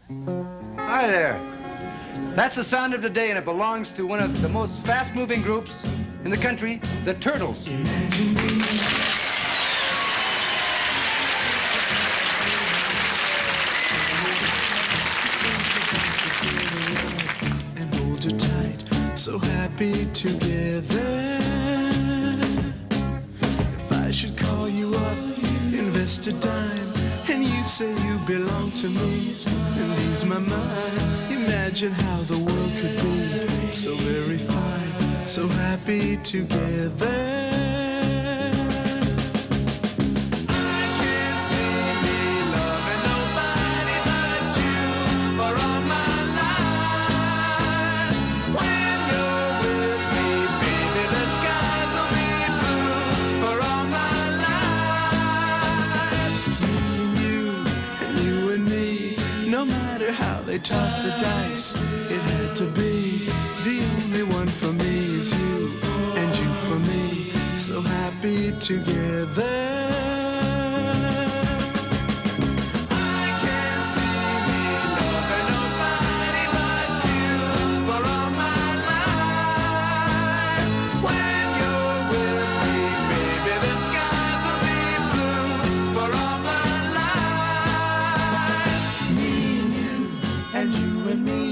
Hi there. That's the sound of the day, and it belongs to one of the most fast-moving groups in the country, the Turtles. And hold her tight, so happy together. If I should call you up, invest a dime, and you say you belong to me, and ease my mind. Imagine how the world could be so very fine, so happy together. I can't see me loving nobody but you for all my life. When you're with me, baby, the skies will be blue for all my life. Me and you and me, no matter how they toss the dice, it had to be. The only one for me is you, and you for me, so happy together. I can't see me loving nobody but you for all my life. When you're with me, baby, the skies will be blue for all my life. Me and you and me,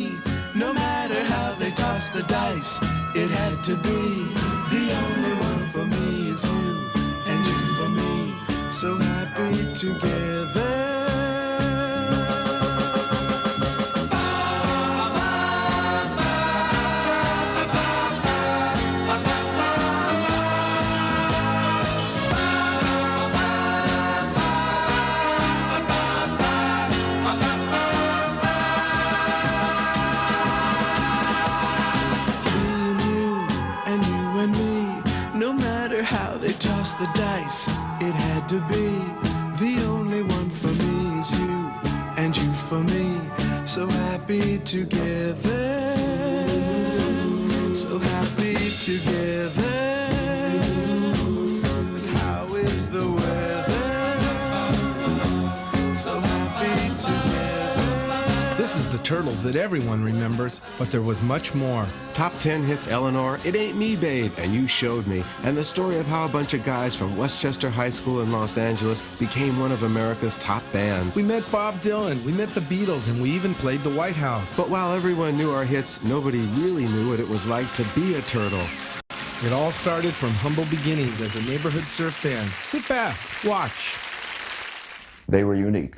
no matter how they toss the dice, it had to be. The only one for me is you, and you for me, so happy together. Toss the dice, it had to be. The only one for me is you, and you for me, so happy together, so happy together. And how is the weather? So happy together. This is the Turtles that everyone remembers, but there was much more. Top 10 hits Elenor, It Ain't Me, Babe, and You Showed Me, and the story of how a bunch of guys from Westchester High School in Los Angeles became one of America's top bands. We met Bob Dylan, we met the Beatles, and we even played the White House. But while everyone knew our hits, nobody really knew what it was like to be a turtle. It all started from humble beginnings as a neighborhood surf band. Sit back, watch. They were unique.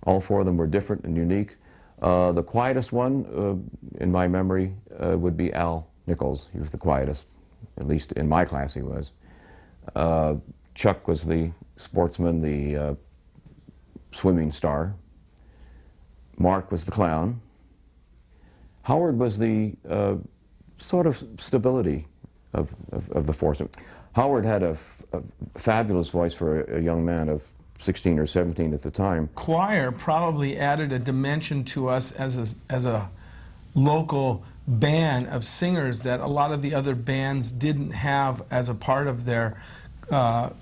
All four of them were different and unique. The quietest one, in my memory, would be Al Nichols. He was the quietest, at least in my class he was. Chuck was the sportsman, the swimming star. Mark was the clown. Howard was the sort of stability of the foursome. Howard had a fabulous voice for a young man of 16 or 17 at the time. Choir probably added a dimension to us as a local band of singers that a lot of the other bands didn't have as a part of their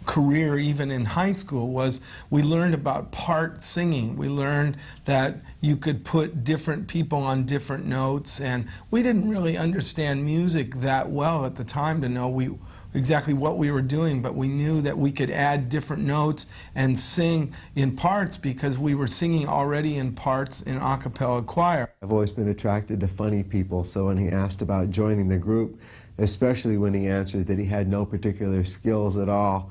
career, even in high school. Was we learned about part singing. We learned that you could put different people on different notes, and we didn't really understand music that well at the time to know exactly what we were doing, but we knew that we could add different notes and sing in parts because we were singing already in parts in a cappella choir. I've always been attracted to funny people, so when he asked about joining the group, especially when he answered that he had no particular skills at all,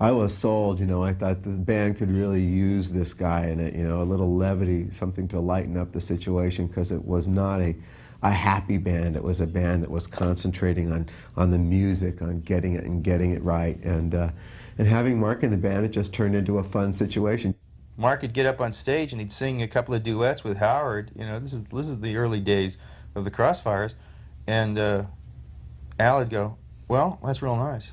I was sold. You know, I thought the band could really use this guy in it, you know, a little levity, something to lighten up the situation, because it was not a happy band. It was a band that was concentrating on the music, on getting it right, and having Mark in the band, it just turned into a fun situation. Mark would get up on stage and he'd sing a couple of duets with Howard. You know, this is the early days of the CROSSFIRES, and Al would go, "Well, that's real nice."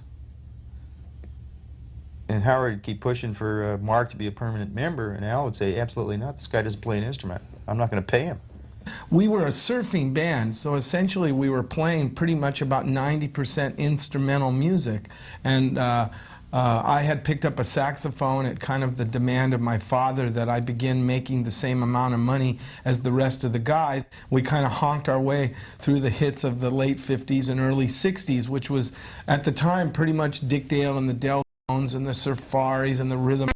And Howard would keep pushing for Mark to be a permanent member, and Al would say, "Absolutely not. This guy doesn't play an instrument. I'm not going to pay him." We were a surfing band, so essentially we were playing pretty much about 90% instrumental music. And I had picked up a saxophone at kind of the demand of my father that I begin making the same amount of money as the rest of the guys. We kind of honked our way through the hits of the late 50s and early 60s, which was at the time pretty much Dick Dale and the Deltones and the Safaris and the Rhythm.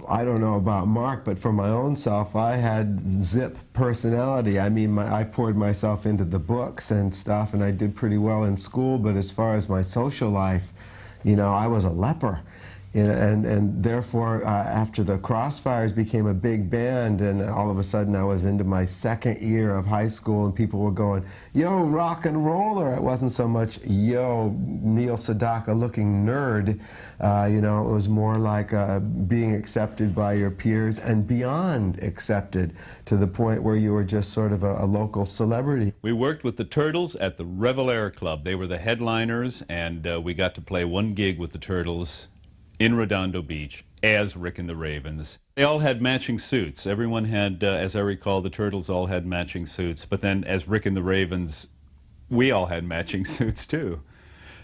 I don't know about Mark, but for my own self, I had zip personality. I mean, I poured myself into the books and stuff, and I did pretty well in school, but as far as my social life, you know, I was a leper. And therefore, after the Crossfires became a big band, and all of a sudden I was into my second year of high school, and people were going, yo, rock and roller. It wasn't so much, yo, Neil Sedaka-looking nerd. You know, it was more like being accepted by your peers and beyond accepted, to the point where you were just sort of a local celebrity. We worked with the Turtles at the Revelare Club. They were the headliners, and we got to play one gig with the Turtles in Redondo Beach as Rick and the Ravens. They all had matching suits. Everyone had, as I recall, the Turtles all had matching suits. But then as Rick and the Ravens, we all had matching suits too.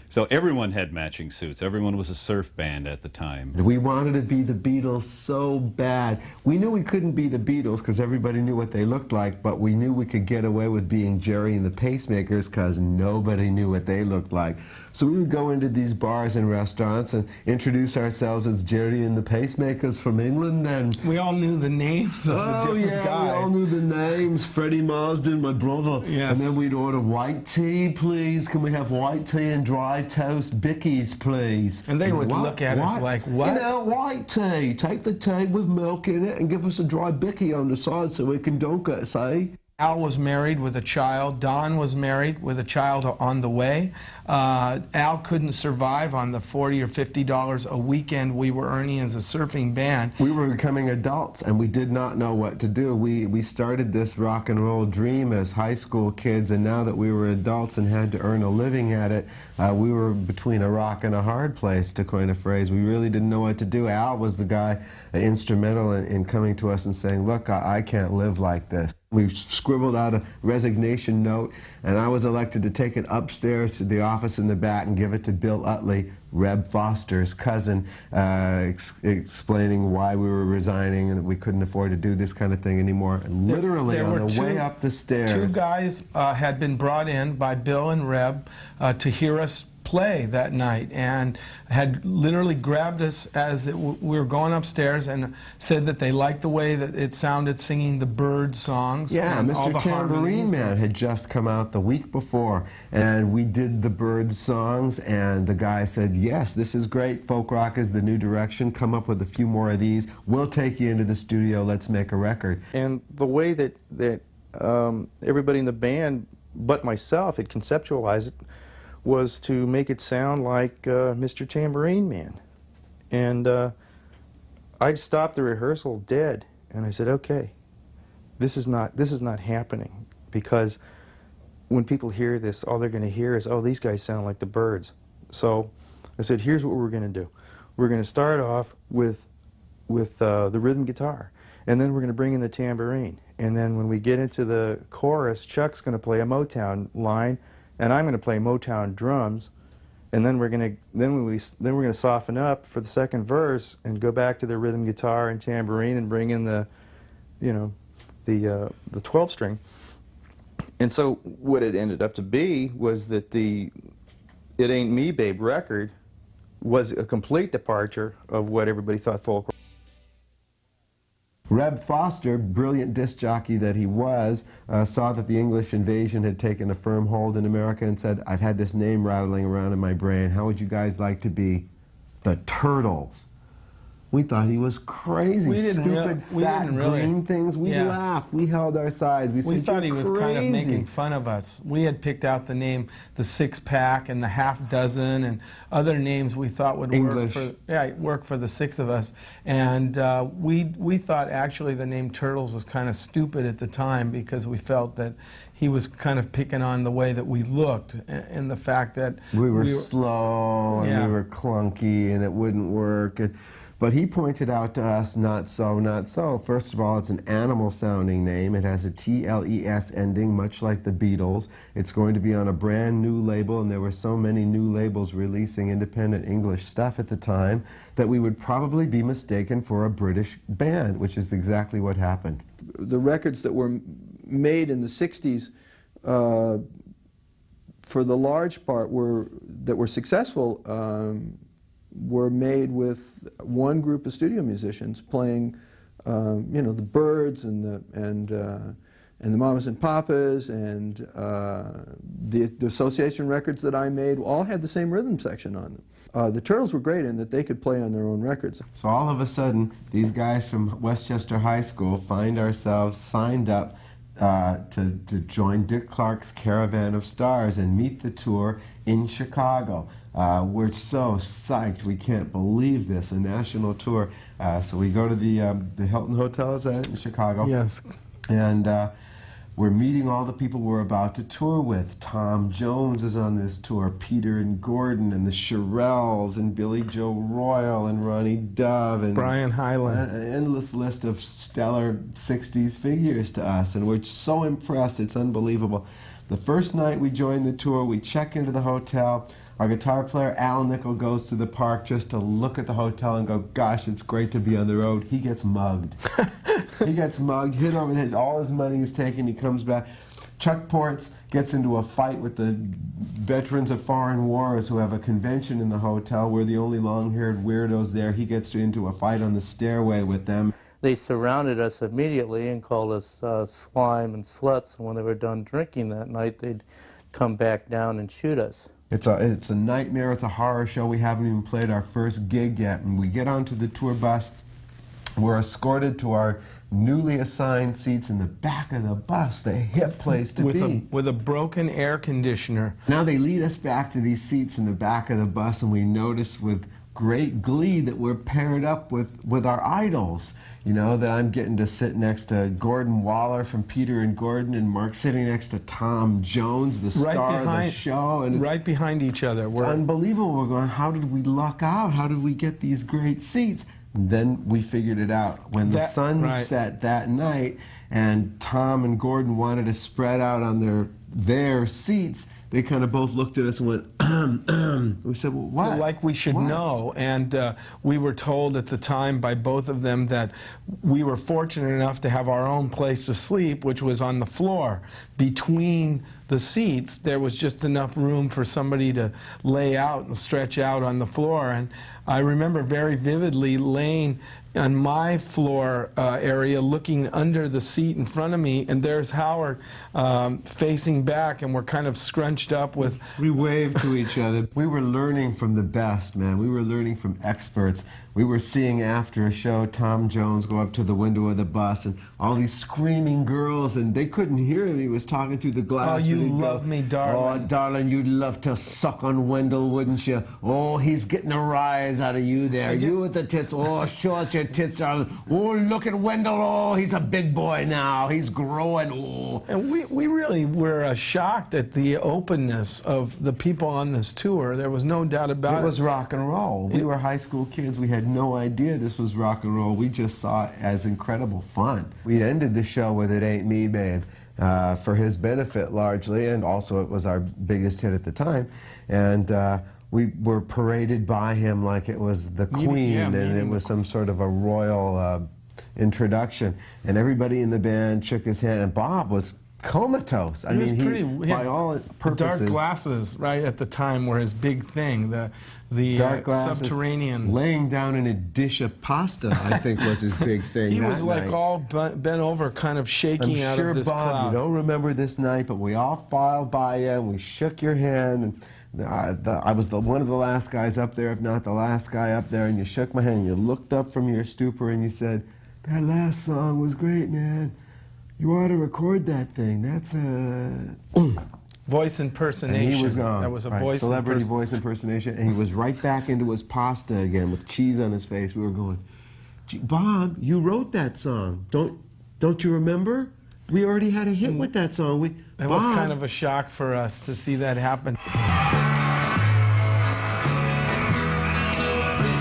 So everyone had matching suits. Everyone was a surf band at the time. We wanted to be the Beatles so bad. We knew we couldn't be the Beatles because everybody knew what they looked like, but we knew we could get away with being Jerry and the Pacemakers because nobody knew what they looked like. So we would go into these bars and restaurants and introduce ourselves as Jerry and the Pacemakers from England. And we all knew the names of the different guys. We all knew the names. Freddie Marsden, my brother. Yes. And then we'd order white tea, please. Can we have white tea and dry toast bickies, please? And they would look at us like, what? You know, white tea. Take the tea with milk in it and give us a dry bicky on the side so we can dunk it, see? Al was married with a child. Don was married with a child on the way. Al couldn't survive on the $40 or $50 a weekend we were earning as a surfing band. We were becoming adults, and we did not know what to do. We started this rock and roll dream as high school kids, and now that we were adults and had to earn a living at it, we were between a rock and a hard place, to coin a phrase. We really didn't know what to do. Al was the guy instrumental in coming to us and saying, look, I can't live like this. We scribbled out a resignation note, and I was elected to take it upstairs to the office in the back and give it to Bill Uttley, Reb Foster's cousin, explaining why we were resigning and that we couldn't afford to do this kind of thing anymore. And literally on the way up the stairs, two guys had been brought in by Bill and Reb to hear us play that night, and had literally grabbed us as we were going upstairs and said that they liked the way that it sounded singing the Bird songs. Yeah, and Mr. Tambourine Man had just come out the week before, and we did the Bird songs, and the guy said, yes, this is great, folk rock is the new direction, come up with a few more of these, we'll take you into the studio, let's make a record. And the way that everybody in the band, but myself, had conceptualized it was to make it sound like Mr. Tambourine Man. And I'd stopped the rehearsal dead, and I said, okay, this is not happening, because when people hear this, all they're going to hear is, oh, these guys sound like the Birds. So I said, here's what we're going to do. We're going to start off with the rhythm guitar, and then we're going to bring in the tambourine. And then when we get into the chorus, Chuck's going to play a Motown line, and I'm going to play Motown drums. And then we're going to soften up for the second verse and go back to the rhythm guitar and tambourine and bring in the, the 12-string. And so what it ended up to be was that the It Ain't Me Babe record was a complete departure of what everybody thought folk. Reb Foster, brilliant disc jockey that he was, saw that the English invasion had taken a firm hold in America and said, I've had this name rattling around in my brain. How would you guys like to be the Turtles? We thought he was crazy. We didn't Stupid, fat, really. green things. We Yeah. laughed. We held our sides. We We said, thought he "You're was kind of crazy." making fun of us. We had picked out the name, the Six Pack and the Half Dozen and other names we thought would English. work for the six of us. And we thought actually the name Turtles was kind of stupid at the time because we felt that he was kind of picking on the way that we looked and the fact that We were slow and Yeah. we were clunky and it wouldn't work. But he pointed out to us, not so, not so. First of all, it's an animal-sounding name. It has a T-L-E-S ending, much like the Beatles. It's going to be on a brand new label, and there were so many new labels releasing independent English stuff at the time that we would probably be mistaken for a British band, which is exactly what happened. The records that were made in the 60s, for the large part, that were successful, were made with one group of studio musicians playing, the Byrds and the Mamas and Papas and the association records that I made all had the same rhythm section on them. The Turtles were great in that they could play on their own records. So all of a sudden, these guys from Westchester High School find ourselves signed up to join Dick Clark's Caravan of Stars and meet the tour in Chicago. We're so psyched, we can't believe this, a national tour. So we go to the Hilton Hotel, is that it, in Chicago? Yes. And we're meeting all the people we're about to tour with. Tom Jones is on this tour, Peter and Gordon, and the Shirelles, and Billy Joe Royal, and Ronnie Dove, and Brian Hyland. an endless list of stellar 60s figures to us, and we're so impressed, it's unbelievable. The first night we join the tour, we check into the hotel. Our guitar player, Allan Nickel, goes to the park just to look at the hotel and go, gosh, it's great to be on the road. He gets mugged. He gets mugged, hit over the head, all his money is taken, he comes back. Chuck Portz gets into a fight with the veterans of foreign wars who have a convention in the hotel. We're the only long-haired weirdos there. He gets into a fight on the stairway with them. They surrounded us immediately and called us slime and sluts. And when they were done drinking that night, they'd come back down and shoot us. It's a nightmare, it's a horror show. We haven't even played our first gig yet. And we get onto the tour bus. We're escorted to our newly assigned seats in the back of the bus, the hip place to be. With a broken air conditioner. Now they lead us back to these seats in the back of the bus, and we notice with great glee that we're paired up with our idols. You know, that I'm getting to sit next to Gordon Waller from Peter and Gordon, and Mark's sitting next to Tom Jones, the star of the show. And it's right behind each other. It's unbelievable. We're going, how did we luck out? How did we get these great seats? And then we figured it out. When the sun set that night and Tom and Gordon wanted to spread out on their seats, they kind of both looked at us and went, we said, well, what? Like we should know. And we were told at the time by both of them that we were fortunate enough to have our own place to sleep, which was on the floor. Between the seats, there was just enough room for somebody to lay out and stretch out on the floor. And I remember very vividly laying on my floor area, looking under the seat in front of me, and there's Howard facing back, and we're kind of scrunched up with... We waved to each other. We were learning from the best, man. We were learning from experts. We were seeing after a show Tom Jones go up to the window of the bus, and all these screaming girls, and they couldn't hear him. He was talking through the glass. Oh, you love me, darling. Oh, darling, you'd love to suck on Wendell, wouldn't you? Oh, he's getting a rise out of you there. You with the tits. Oh, show us your their tits out. Oh, look at Wendell. Oh, he's a big boy now. He's growing. Oh. And we really were shocked at the openness of the people on this tour. There was no doubt about it. It was rock and roll. We were high school kids. We had no idea this was rock and roll. We just saw it as incredible fun. We ended the show with It Ain't Me, Babe, for his benefit largely, and also it was our biggest hit at the time. And we were paraded by him like it was the Queen, and it was some sort of a royal introduction. And everybody in the band shook his hand, and Bob was comatose. I mean, by all purposes. Dark glasses, right at the time, were his big thing. The dark glasses, subterranean. Laying down in a dish of pasta, I think, was his big thing. He was like night. all bent over, kind of shaking out sure, of this Bob, cloud. You don't remember this night, but we all filed by you, and we shook your hand. And I was one of the last guys up there, if not the last guy up there, and you shook my hand, and you looked up from your stupor, and you said, "That last song was great, man. You ought to record that thing. That's a..." Voice impersonation. And he was gone. That was a right. Celebrity voice impersonation, and he was right back into his pasta again with cheese on his face. We were going, "Bob, you wrote that song. Don't you remember? We already had a hit with that song." It was kind of a shock for us to see that happen. Please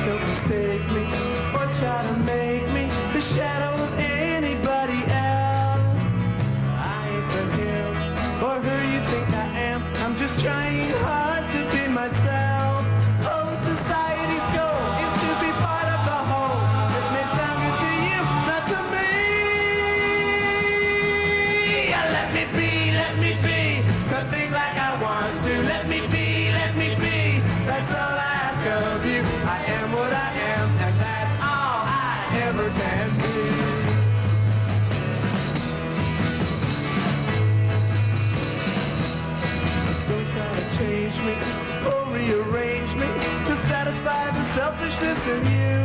don't mistake me or try to make me the shadow of anybody else. I ain't the him or who you think I am. I'm just trying hard to be myself. Oh, society's goal is to be part of the whole. It may sound good to you, not to me. Yeah, let me be the thing like I want to. Let me be, that's all I ask of you. I am what I am, and that's all I ever can be. Don't try to change me or rearrange me to satisfy the selfishness in you.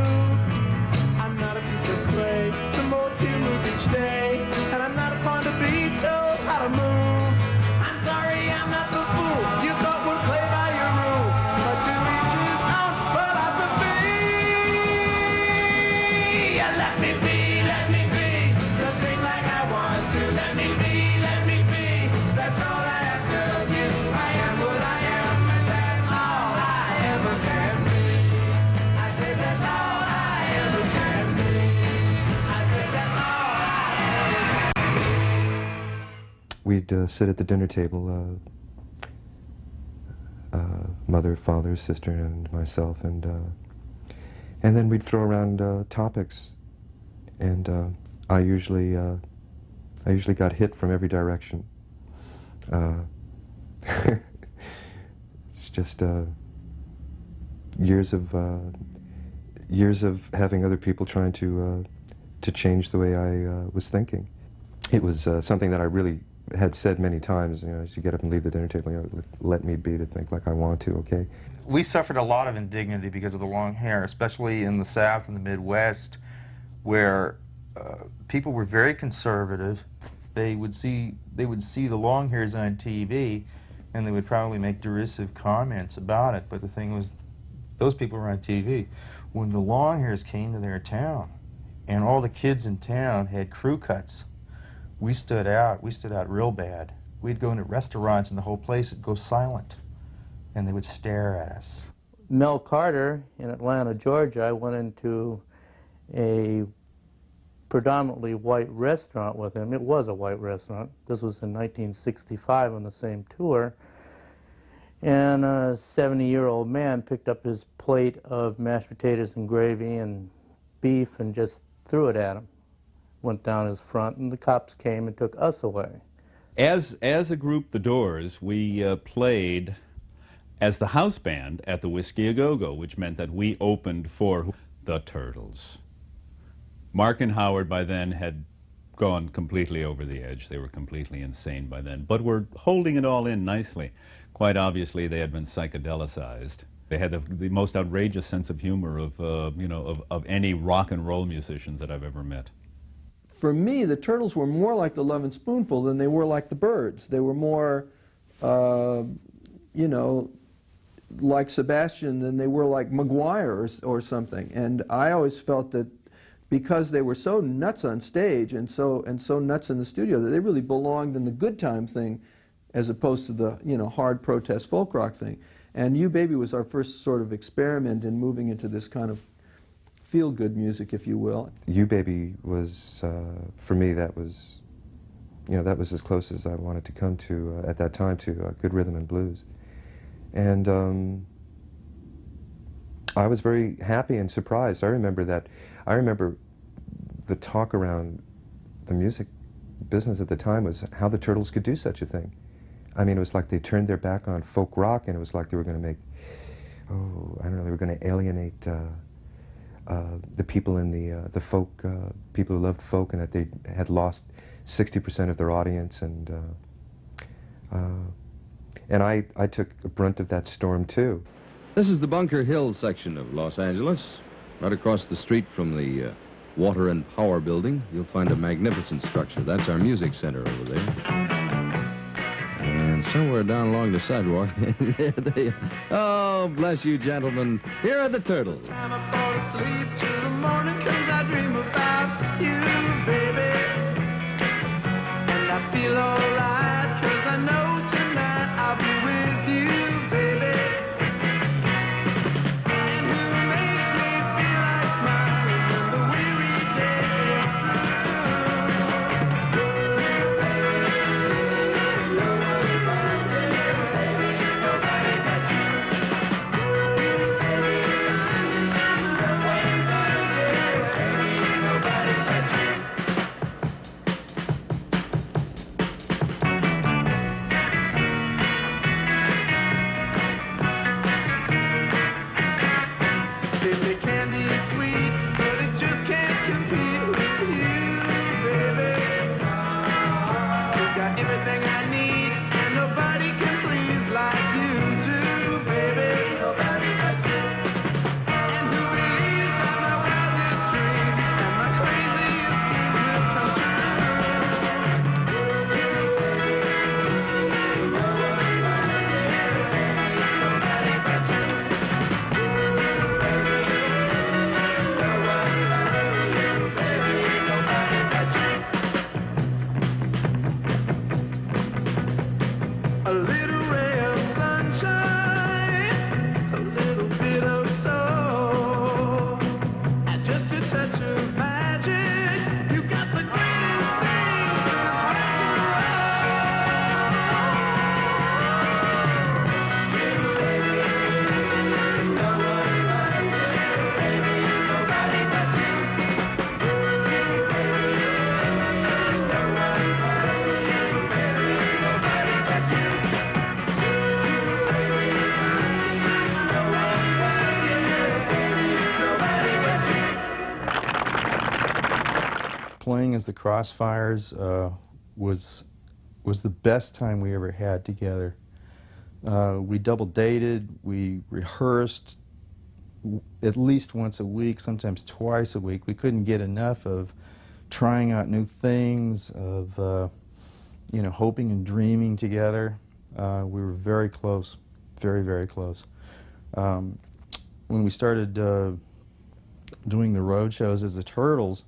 I'm not a piece of clay to mold to move each day, and I'm not a pawn to be told how to move. I'm sorry, I'm not the fool you thought would play by your rules, but to each his own philosophy. Yeah, let me be the thing like I want to. Let me be, that's all I ask of you. I am what I am, and that's all I ever can be. I say that's all I ever can be. I say that's all I ever can be. We'd sit at the dinner table, mother, father, sister, and myself, and then we'd throw around topics, and I usually got hit from every direction. It's just years of having other people trying to change the way I was thinking. It was something that I really had said many times, you know, as you get up and leave the dinner table, you know, let me be to think like I want to, okay? We suffered a lot of indignity because of the long hair, especially in the South and the Midwest, where people were very conservative. They would see the long hairs on TV, and they would probably make derisive comments about it. But the thing was, those people were on TV. When the long hairs came to their town, and all the kids in town had crew cuts, we stood out real bad. We'd go into restaurants and the whole place would go silent, and they would stare at us. Mel Carter in Atlanta, Georgia, I went into a predominantly white restaurant with him. It was a white restaurant. This was in 1965 on the same tour. And a 70-year-old man picked up his plate of mashed potatoes and gravy and beef and just threw it at him. Went down his front, and the cops came and took us away. As a group, The Doors, we played as the house band at the Whiskey A Go-Go, which meant that we opened for the Turtles. Mark and Howard by then had gone completely over the edge. They were completely insane by then, but were holding it all in nicely. Quite obviously, they had been psychedelicized. They had the most outrageous sense of humor of any rock and roll musicians that I've ever met. For me, the Turtles were more like the Lovin' Spoonful than they were like the Byrds. They were more, you know, like Sebastian than they were like McGuire or something. And I always felt that because they were so nuts on stage and so nuts in the studio that they really belonged in the good time thing as opposed to the, you know, hard protest folk rock thing. And You Baby was our first sort of experiment in moving into this kind of feel-good music, if you will. You Baby was, for me, that was, you know, that was as close as I wanted to come to, at that time, to good rhythm and blues. And I was very happy and surprised. I remember the talk around the music business at the time was how the Turtles could do such a thing. I mean, it was like they turned their back on folk rock, and it was like they were going to make, oh, I don't know, they were going to alienate the people in the folk, people who loved folk, and that they had lost 60% of their audience, and I took a brunt of that storm too. This is the Bunker Hill section of Los Angeles. Right across the street from the Water and Power Building, you'll find a magnificent structure. That's our music center over there. And somewhere down along the sidewalk, there they are. Oh, bless you, gentlemen. Here are the Turtles. Time I fall asleep till the morning 'cause I dream about you, baby. And I feel alright 'cause I know tonight I'll be with you, baby. And who makes me feel like smiling when the weary day is They say candy is sweet, but it just can't compete with you, baby. You got everything I need, and nobody can please like you do, baby. Nobody but you. And who believes that my wildest dreams and my craziest schemes will come Nobody but you. A little ray of sunshine, a little bit of soul, and just a touch of magic. You got the greatest thing since Playing as the Crossfires was the best time we ever had together. We double dated, we rehearsed at least once a week, sometimes twice a week. We couldn't get enough of trying out new things, of you know, hoping and dreaming together. We were very close, very, very close. When we started doing the road shows as the Turtles,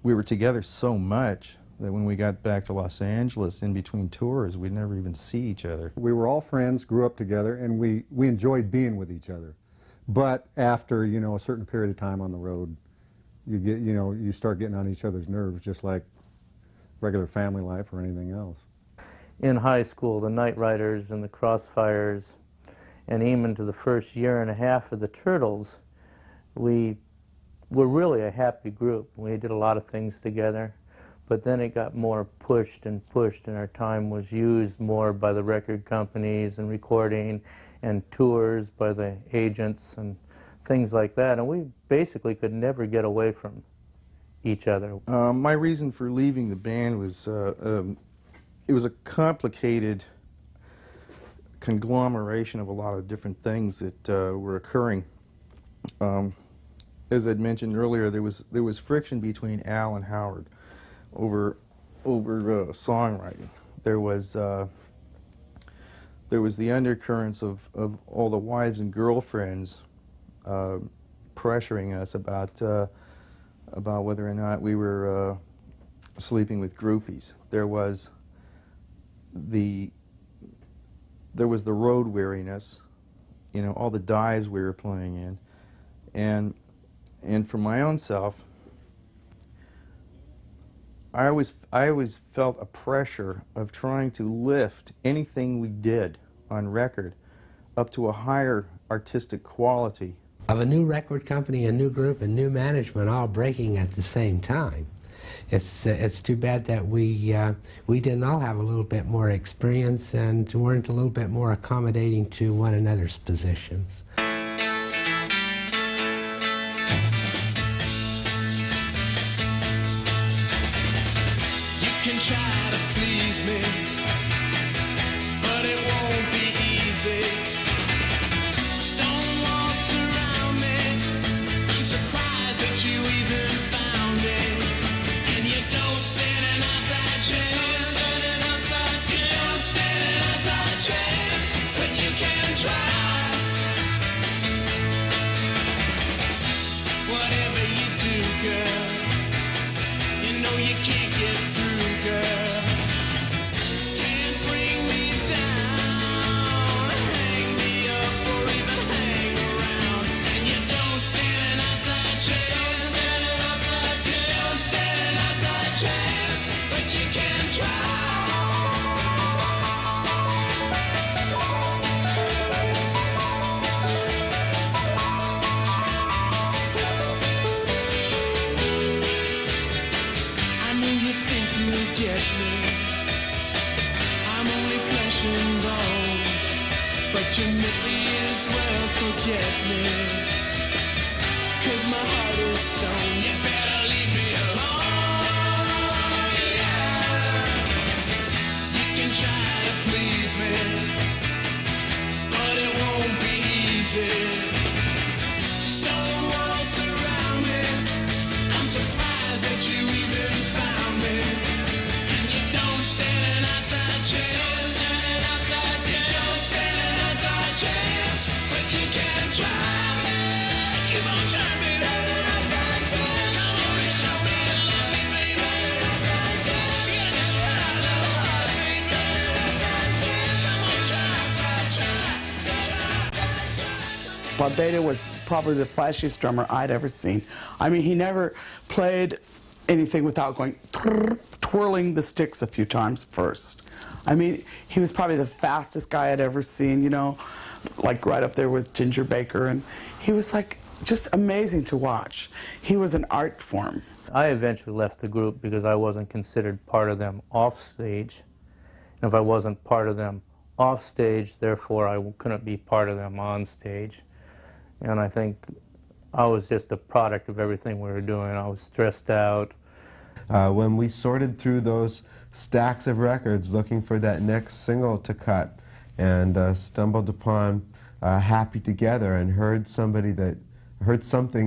we were together so much that when we got back to Los Angeles in between tours, we'd never even see each other. We were all friends, grew up together, and we enjoyed being with each other. But after, you know, a certain period of time on the road, you get, you know, you start getting on each other's nerves, just like regular family life or anything else. In high school, the Night Riders and the Crossfires, and even to the first year and a half of the Turtles, we were really a happy group. We did a lot of things together, but then it got more pushed, and our time was used more by the record companies and recording and tours by the agents and things like that, and we basically could never get away from each other. My reason for leaving the band was it was a complicated conglomeration of a lot of different things that were occurring. As I'd mentioned earlier, there was friction between Al and Howard over songwriting. There was the undercurrents of all the wives and girlfriends pressuring us about about whether or not we were sleeping with groupies. There was the road weariness, you know, all the dives we were playing in, and for my own self, I always felt a pressure of trying to lift anything we did on record up to a higher artistic quality. Of a new record company, a new group, and new management all breaking at the same time. It's too bad that we didn't all have a little bit more experience and weren't a little bit more accommodating to one another's positions. Try to please me, but it won't be easy. Stone walls surround me. I'm surprised that you even found it. And you don't stand an outside chance. You don't stand an outside chance, but you can try. Whatever you do, girl, you know you can't get through. Forget me, 'cause my heart is stone. You better leave me alone, yeah. You can try to please me, but it won't be easy. Stone walls surround me. I'm surprised that you even found me. And you don't stand an outside chance. You don't stand an outside chance. You can try, keep on trying, baby. Come on and show me you love me, baby. You gotta just try a little harder, baby. Come on, try. Barbata was probably the flashiest drummer I'd ever seen. I mean, he never played anything without going twirling the sticks a few times first. I mean, he was probably the fastest guy I'd ever seen, you know, like right up there with Ginger Baker, and he was like just amazing to watch. He was an art form. I eventually left the group because I wasn't considered part of them off stage. And if I wasn't part of them off stage, therefore I couldn't be part of them on stage. And I think I was just a product of everything we were doing. I was stressed out. When we sorted through those stacks of records looking for that next single to cut, and stumbled upon Happy Together and heard something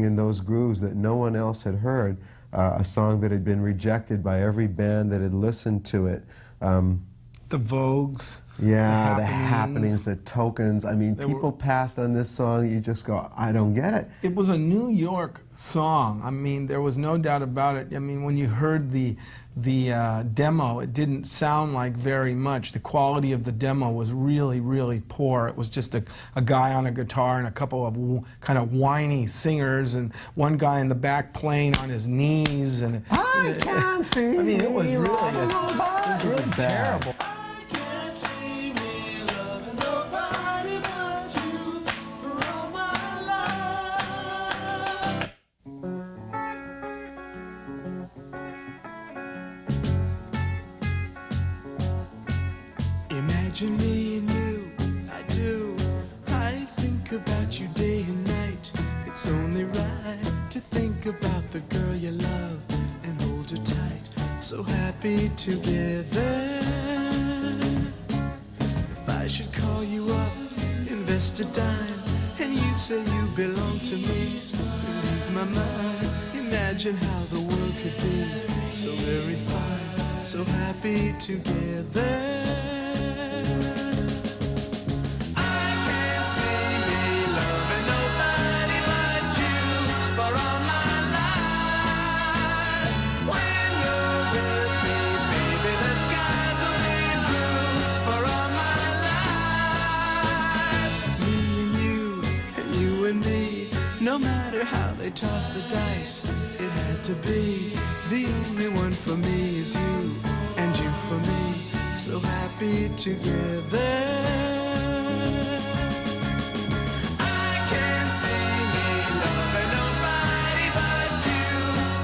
in those grooves that no one else had heard, a song that had been rejected by every band that had listened to it. The Vogues. Yeah, the happenings, the tokens. I mean, people passed on this song, you just go, I don't get it. It was a New York song. I mean, there was no doubt about it. I mean, when you heard the demo, it didn't sound like very much. The quality of the demo was really, really poor. It was just a guy on a guitar and a couple of kind of whiny singers and one guy in the back playing on his knees. And I can't see. I mean, it was really, it was terrible. Imagine me and you, I do. I think about you day and night. It's only right to think about the girl you love and hold her tight. So happy together. If I should call you up, invest a dime, and you say you belong to me, ease my mind. Imagine how the world could be so very fine, so happy together. No matter how they toss the dice, it had to be. The only one for me is you, and you for me. So happy together. I can't see me loving nobody but you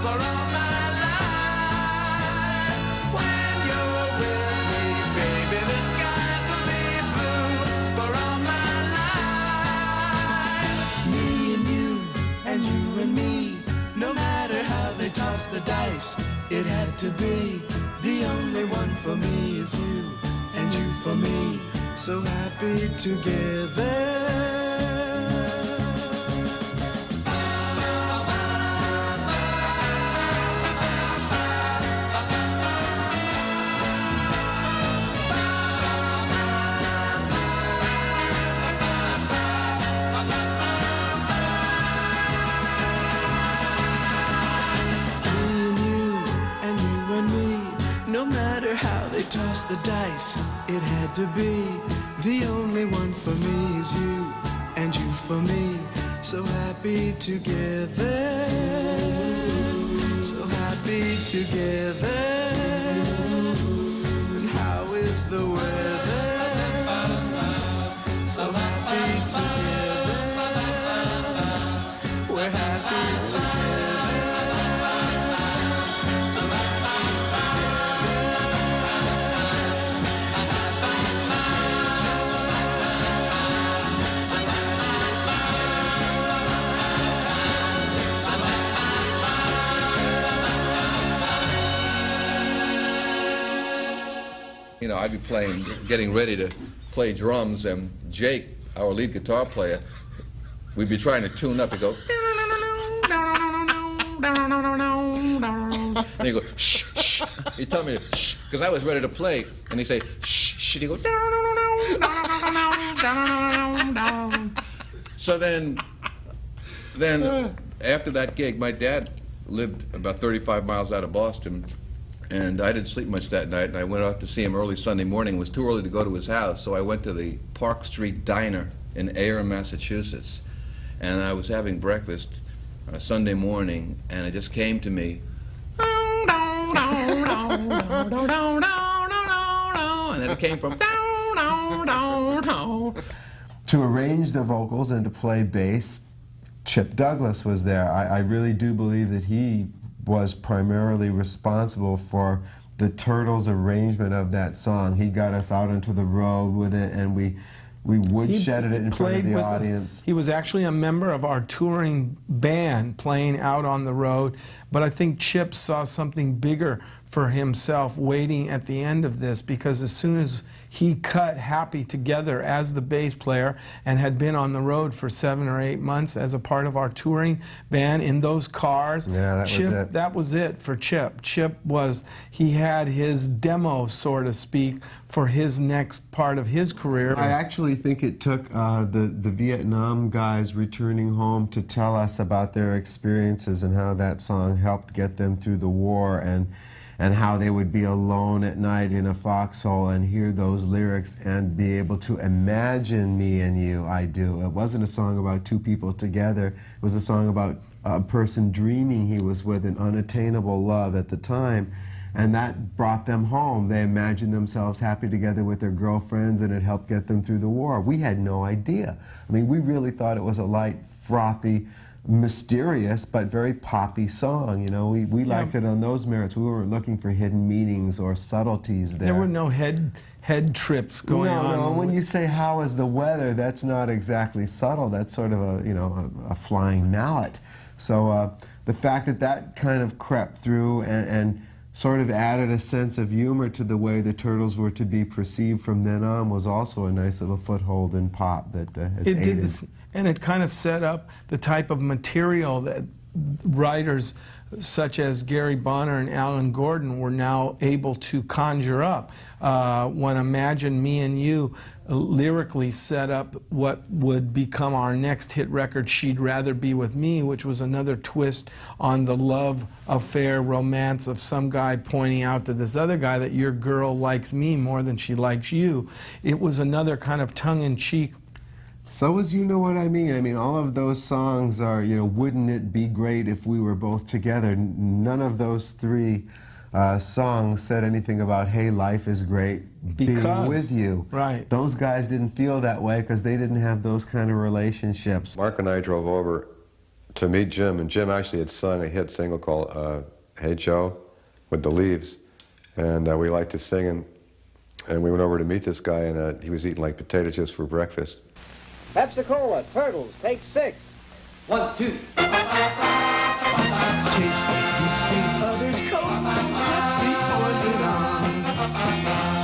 for all my life. When you're with me, baby, the skies will be blue for all my life. Me and you and me, no matter how they toss the dice, it had to be. The only one for me is you, and you for me, so happy together. No matter how they toss the dice, it had to be. The only one for me is you, and you for me, so happy together. So happy together. And how is the weather? So happy together. We're happy together. So happy together. You know, I'd be playing, getting ready to play drums, and Jake, our lead guitar player, we'd be trying to tune up. He'd go, and he'd go, shh, shh. He'd tell me to shh, because I was ready to play, and he'd say, shh, shh, and he'd go, so then after that gig, my dad lived about 35 miles out of Boston, and I didn't sleep much that night, and I went out to see him early Sunday morning. It was too early to go to his house, so I went to the Park Street Diner in Ayer, Massachusetts, and I was having breakfast on a Sunday morning, and it just came to me, and then it came from to arrange the vocals and to play bass. Chip Douglas was there. I really do believe that he was primarily responsible for the Turtles' arrangement of that song. He got us out into the road with it, and we woodshedded it in front of the audience. He was actually a member of our touring band playing out on the road, but I think Chip saw something bigger for himself waiting at the end of this, because as soon as he cut Happy Together as the bass player and had been on the road for 7 or 8 months as a part of our touring band in those cars, that was it for Chip. He had his demo, so to speak, for his next part of his career. I actually think it took the Vietnam guys returning home to tell us about their experiences and how that song helped get them through the war, and how they would be alone at night in a foxhole and hear those lyrics and be able to imagine me and you. I do. It wasn't a song about two people together. It was a song about a person dreaming he was with an unattainable love at the time, and that brought them home. They imagined themselves happy together with their girlfriends, and it helped get them through the war. We had no idea. I mean, we really thought it was a light, frothy, mysterious but very poppy song. You know, we liked it on those merits. We weren't looking for hidden meanings or subtleties there. There were no head trips going on. No, when you say how is the weather, that's not exactly subtle. That's sort of a flying mallet. So the fact that kind of crept through and sort of added a sense of humor to the way the Turtles were to be perceived from then on was also a nice little foothold in pop that has aided. And it kind of set up the type of material that writers such as Gary Bonner and Alan Gordon were now able to conjure up. When Imagine Me and You lyrically set up what would become our next hit record, She'd Rather Be With Me, which was another twist on the love affair romance of some guy pointing out to this other guy that your girl likes me more than she likes you. It was another kind of tongue-in-cheek So was You Know What I Mean. I mean, all of those songs are, you know, wouldn't it be great if we were both together? None of those three songs said anything about, hey, life is great being with you. Right. Those guys didn't feel that way because they didn't have those kind of relationships. Mark and I drove over to meet Jim, and Jim actually had sung a hit single called Hey Joe with the Leaves, and we liked to sing, and we went over to meet this guy, and he was eating like potato chips for breakfast. Pepsi-Cola, Turtles, take 6. 1, 2. Taste that beats the others cold. Pepsi pours it on.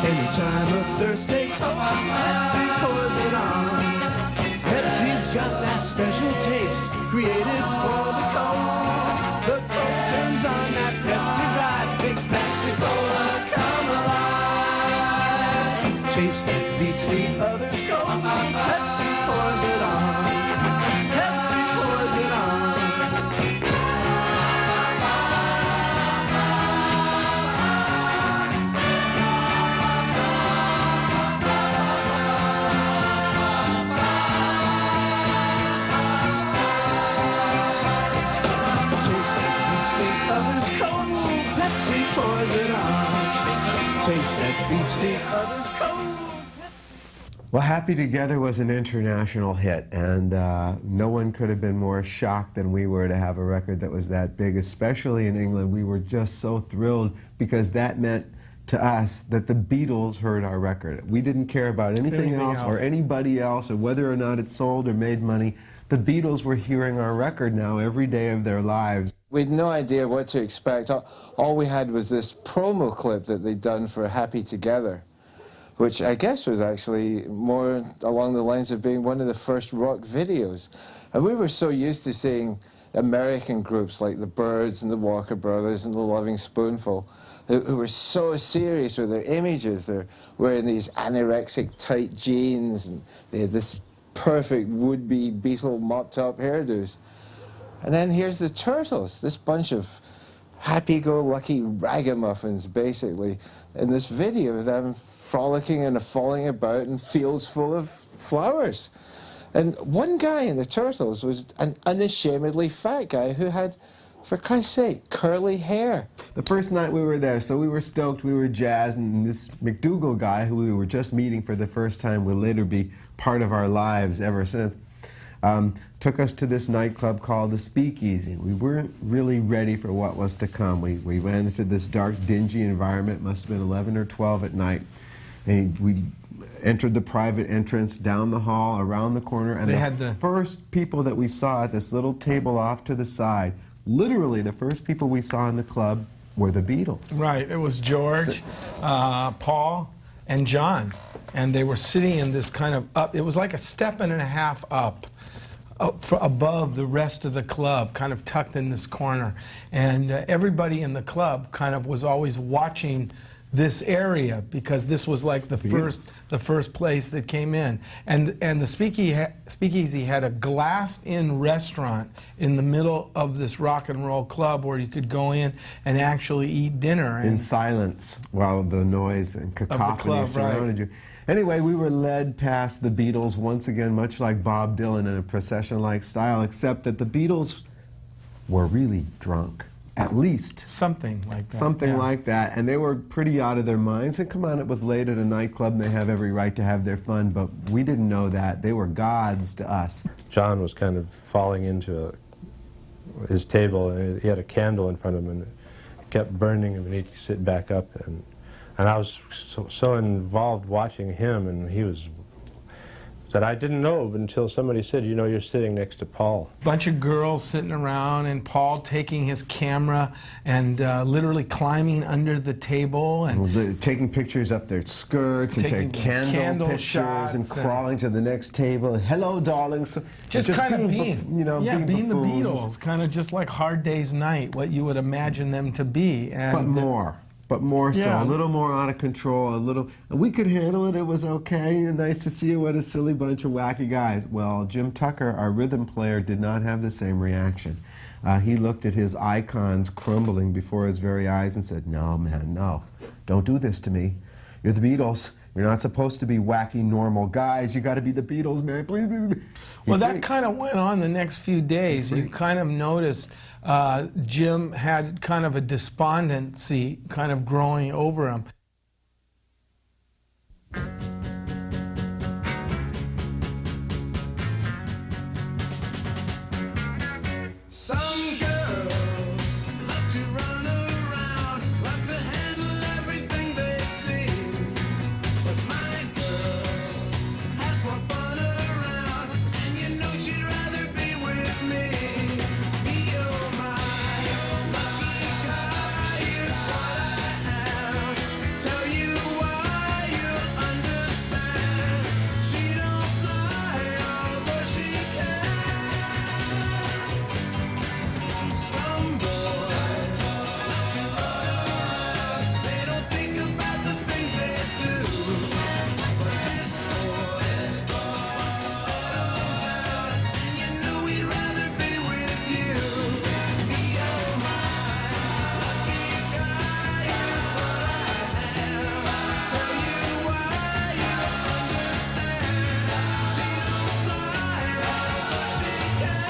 Any time of thirst takes hold. Pepsi pours it on. Pepsi's got that special taste created for the cold. The cold turns on that Pepsi ride. Makes Pepsi-Cola come alive. Taste that beats the others cold. Pepsi pours it on. Pepsi pours it on. Taste that beats the others cold. Pepsi pours it on. Taste that beats the others cold. Well, Happy Together was an international hit, and no one could have been more shocked than we were to have a record that was that big, especially in England. We were just so thrilled because that meant to us that the Beatles heard our record. We didn't care about anything else or anybody else or whether or not it sold or made money. The Beatles were hearing our record now every day of their lives. We had no idea what to expect. All we had was this promo clip that they'd done for Happy Together, which I guess was actually more along the lines of being one of the first rock videos. And we were so used to seeing American groups like the Byrds and the Walker Brothers and the Loving Spoonful, who were so serious with their images. They're wearing these anorexic tight jeans, and they had this perfect would-be Beatle mopped-up hairdos. And then here's the Turtles, this bunch of happy-go-lucky ragamuffins, basically, in this video of them frolicking and falling about in fields full of flowers. And one guy in the Turtles was an unashamedly fat guy who had, for Christ's sake, curly hair. The first night we were there, so we were stoked, we were jazzed, and this McDougal guy, who we were just meeting for the first time, will later be part of our lives ever since, took us to this nightclub called the Speakeasy. We weren't really ready for what was to come. We went into this dark, dingy environment, must have been 11 or 12 at night, and we entered the private entrance, down the hall, around the corner, and the first people that we saw at this little table off to the side, literally the first people we saw in the club were the Beatles. Right, it was George, Paul, and John. And they were sitting in this kind of up, it was like a step and a half up above the rest of the club, kind of tucked in this corner. And everybody in the club kind of was always watching this area because this was like the first place that came in. And the Speakeasy had a glassed-in restaurant in the middle of this rock and roll club where you could go in and actually eat dinner. In silence while the noise and cacophony surrounded you. Anyway, we were led past the Beatles once again, much like Bob Dylan in a procession-like style, except that the Beatles were really drunk. At least. Something like that. Something like that. And they were pretty out of their minds. And come on, it was late at a nightclub and they have every right to have their fun, but we didn't know that. They were gods to us. John was kind of falling into his table, and he had a candle in front of him, and it kept burning him, and he'd sit back up. And I was so involved watching him, and he was, that I didn't know until somebody said, you know, you're sitting next to Paul. Bunch of girls sitting around, and Paul taking his camera and literally climbing under the table and taking pictures up their skirts and taking candle pictures and crawling to the next table. And, hello, darling. So just kind of being, being the buffoons. Beatles, kind of just like Hard Day's Night, what you would imagine them to be. And, but more so, a little more out of control, and we could handle it, it was okay, nice to see you, what a silly bunch of wacky guys. Well, Jim Tucker, our rhythm player, did not have the same reaction. He looked at his icons crumbling before his very eyes and said, no, man, no, don't do this to me. You're the Beatles. You're not supposed to be wacky, normal guys. You got to be the Beatles, man. Please be the Beatles. Well, that kind of went on the next few days. You kind of noticed Jim had kind of a despondency kind of growing over him. Some girls love to run around, love to handle everything they see. But my girl has more fun around, and you know she'd rather be with me. Oh my lucky guy is what I am. Tell you why you'll understand. She don't fly, although she can. Some boys love to run around. They don't think about the things they do. But this boy wants to settle down, and you know he'd rather be with you. Oh my lucky guy is what I am. Tell you why you'll understand. She don't fly, although she can.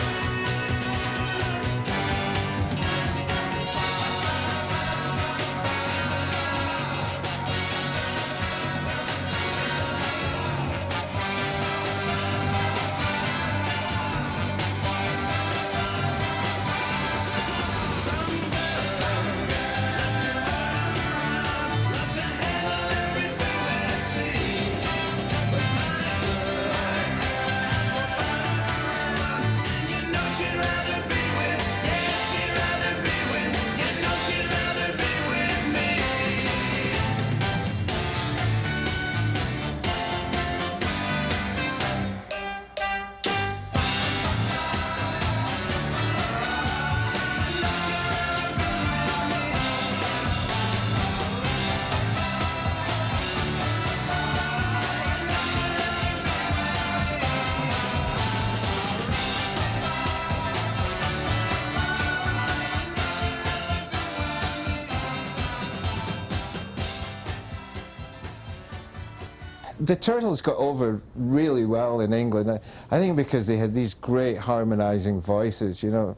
The Turtles got over really well in England. I think because they had these great harmonizing voices, you know.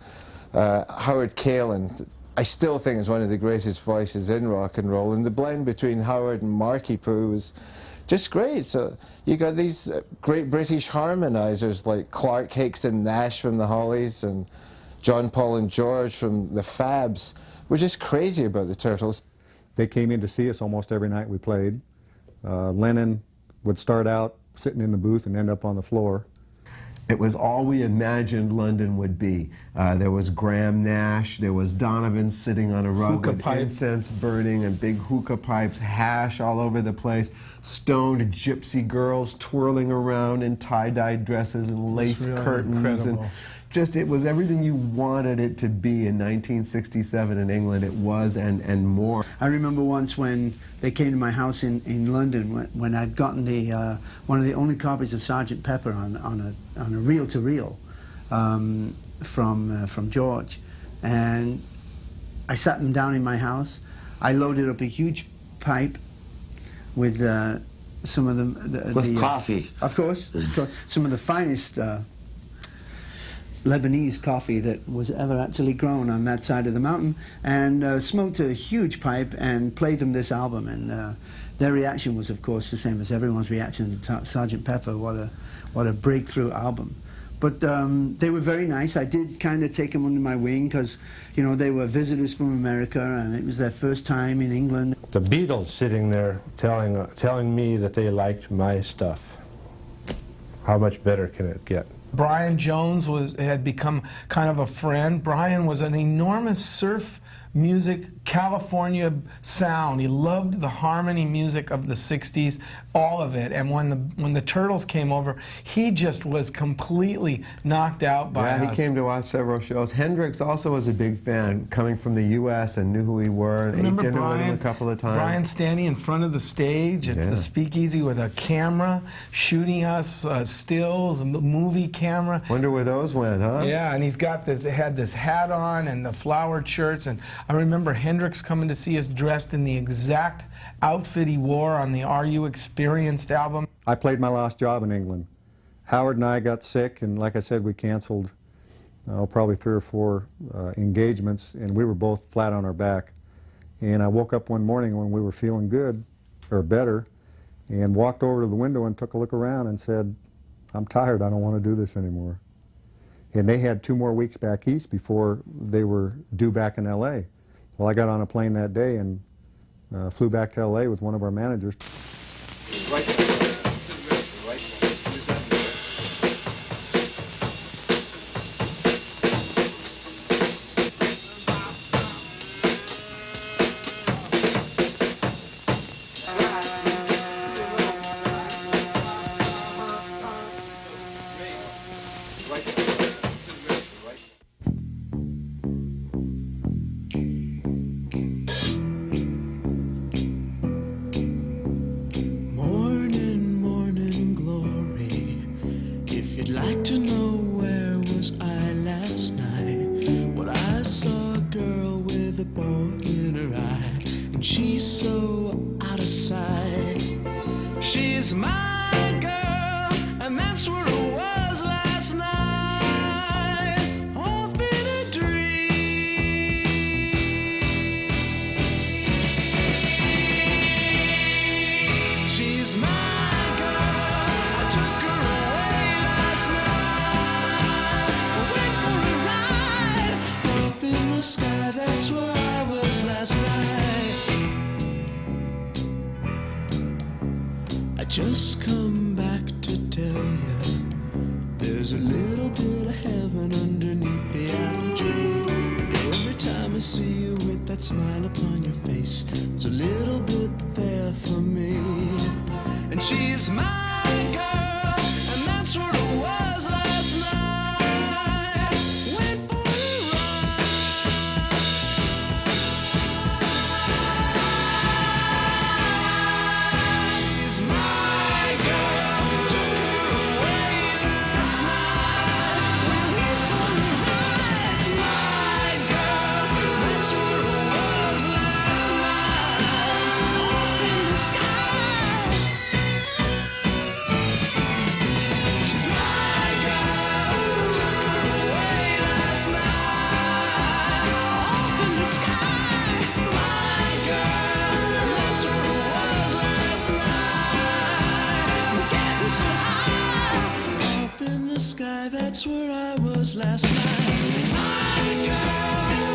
Howard Kaylan, I still think is one of the greatest voices in rock and roll, and the blend between Howard and Marky Poo was just great. So you got these great British harmonizers like Clark Hicks and Nash from the Hollies and John, Paul and George from the Fabs. We're just crazy about the Turtles. They came in to see us almost every night we played. Lennon would start out sitting in the booth and end up on the floor. It was all we imagined London would be. There was Graham Nash, there was Donovan sitting on a rug with incense burning and big hookah pipes, hash all over the place, stoned gypsy girls twirling around in tie-dyed dresses and lace curtains. And just, it was everything you wanted it to be in 1967 in England. It was, and more. I remember once when they came to my house in London when I'd gotten the one of the only copies of Sgt. Pepper on a reel-to-reel from George, and I sat them down in my house. I loaded up a huge pipe with some of the coffee, of course, some of the finest Lebanese coffee that was ever actually grown on that side of the mountain, and smoked a huge pipe and played them this album, and their reaction was, of course, the same as everyone's reaction to Sgt. Pepper. What a breakthrough album. But they were very nice. I did kind of take them under my wing because, you know, they were visitors from America and it was their first time in England. The Beatles sitting there telling me that they liked my stuff. How much better can it get? Brian Jones had become kind of a friend. Brian was an enormous surf music, California sound. He loved the harmony music of the 60s, all of it. And when the Turtles came over, he just was completely knocked out by us. Yeah, he came to watch several shows. Hendrix also was a big fan, coming from the U.S. and knew who we were, and ate dinner with him a couple of times. Brian standing in front of the stage at the Speakeasy with a camera, shooting us stills, movie camera. Wonder where those went, huh? Yeah, and he's got this, had this hat on and the flowered shirts, and I remember Hendrix coming to see us dressed in the exact outfit he wore on the Are You Experienced album. I played my last job in England. Howard and I got sick, and like I said, we canceled probably 3 or 4 engagements, and we were both flat on our back. And I woke up one morning when we were feeling good, or better, and walked over to the window and took a look around and said, I'm tired, I don't want to do this anymore. And they had 2 more weeks back east before they were due back in LA. Well, I got on a plane that day and flew back to LA with one of our managers. Just come back to tell you there's a little bit of heaven underneath the apple tree. And every time I see you with that smile upon your face, there's a little bit there for me. And she's my girl, and that's what it was last night. Wait for the ride. She's my sky, that's where I was last night. My girl,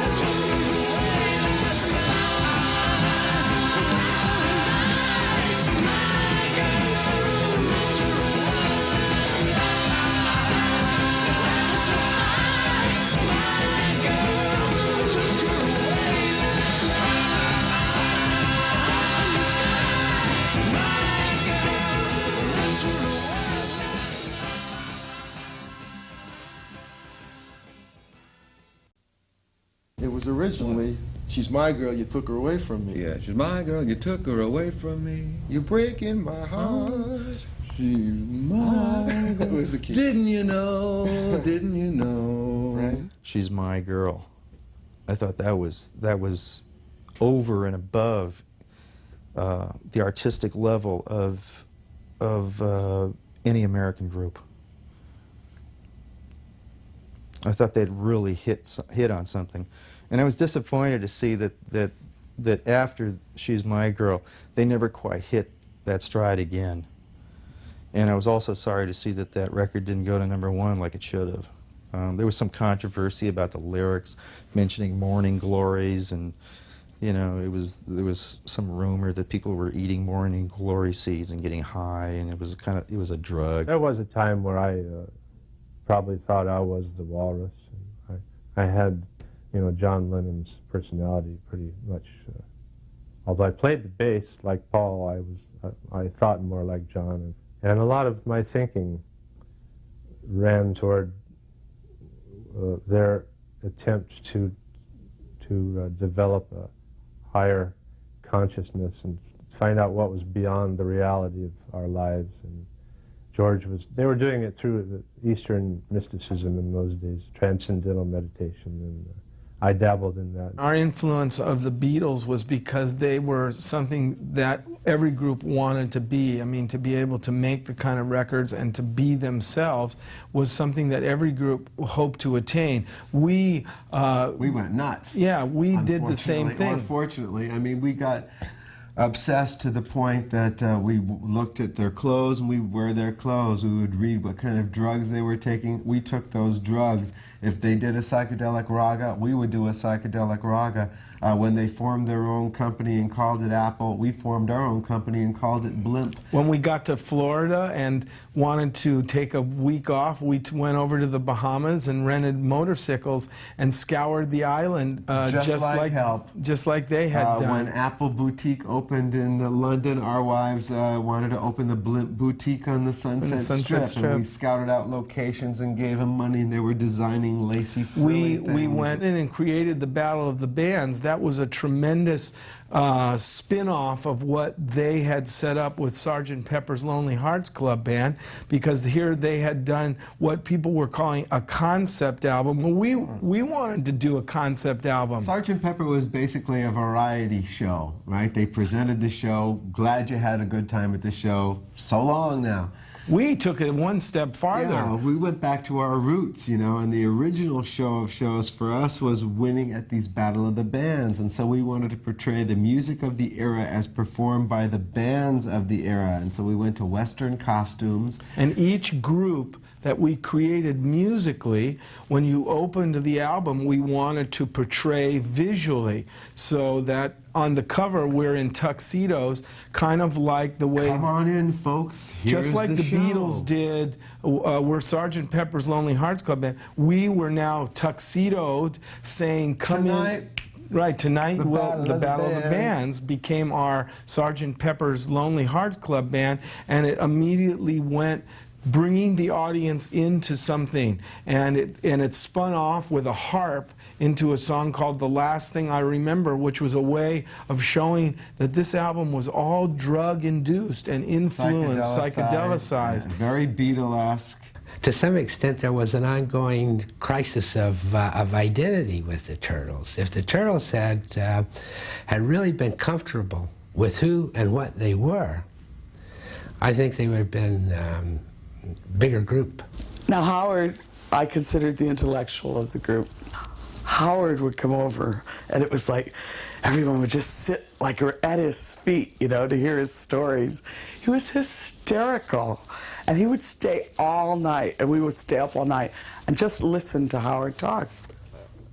I took you away last night. My girl, that's where I was last night. My girl, I took you away last night. In the sky, my girl, that's where I was last night. It was originally, she's my girl, you took her away from me. Yeah, she's my girl, you took her away from me. You're breaking my heart. She's my girl. Was the key. Didn't you know, didn't you know? Right? She's my girl. I thought that was over and above the artistic level of any American group. I thought they'd really hit on something, and I was disappointed to see that after She's My Girl, they never quite hit that stride again. And I was also sorry to see that record didn't go to #1 like it should have. There was some controversy about the lyrics, mentioning morning glories, and you know, there was some rumor that people were eating morning glory seeds and getting high, and it was a drug. There was a time where I probably thought I was the walrus. I had, you know, John Lennon's personality pretty much. Although I played the bass like Paul, I thought more like John, and a lot of my thinking ran toward their attempt to develop a higher consciousness and find out what was beyond the reality of our lives. And they were doing it through the Eastern mysticism in those days, transcendental meditation, and I dabbled in that. Our influence of the Beatles was because they were something that every group wanted to be. I mean, to be able to make the kind of records and to be themselves was something that every group hoped to attain. We went nuts. Yeah, we did the same thing. Unfortunately, I mean, we got obsessed to the point that we looked at their clothes and we wear their clothes. We would read what kind of drugs they were taking. We took those drugs. If they did a psychedelic raga, we would do a psychedelic raga. When they formed their own company and called it Apple, we formed our own company and called it Blimp. When we got to Florida and wanted to take a week off, we went over to the Bahamas and rented motorcycles and scoured the island just like they had done. When Apple Boutique opened in London, our wives wanted to open the Blimp Boutique on the Sunset Strip. And we scouted out locations and gave them money, and they were designing lacy frilly things. We went in and created the Battle of the Bands. That was a tremendous spin-off of what they had set up with Sgt. Pepper's Lonely Hearts Club Band, because here they had done what people were calling a concept album. Well, we wanted to do a concept album. Sgt. Pepper was basically a variety show, right? They presented the show. Glad you had a good time at the show. So long now. We took it one step farther. Yeah, we went back to our roots, you know, and the original show of shows for us was winning at these Battle of the Bands, and so we wanted to portray the music of the era as performed by the bands of the era, and so we went to Western costumes. And each group that we created musically, when you opened the album, we wanted to portray visually, so that on the cover we're in tuxedos, kind of like the way... Come on in, folks. Just like the show. Beatles did, we're Sgt. Pepper's Lonely Hearts Club Band. We were now tuxedoed, saying, come in. Right, tonight the Battle of the Bands became our Sgt. Pepper's Lonely Hearts Club Band, and it immediately went bringing the audience into something, and it spun off with a harp into a song called The Last Thing I Remember, which was a way of showing that this album was all drug-induced and influenced, psychedelicized. Yeah, very Beatlesque. To some extent, there was an ongoing crisis of identity with the Turtles. If the Turtles had really been comfortable with who and what they were, I think they would have been bigger group. Now Howard, I considered the intellectual of the group. Howard would come over, and it was like everyone would just sit like at his feet, you know, to hear his stories. He was hysterical, and he would stay all night, and we would stay up all night and just listen to Howard talk.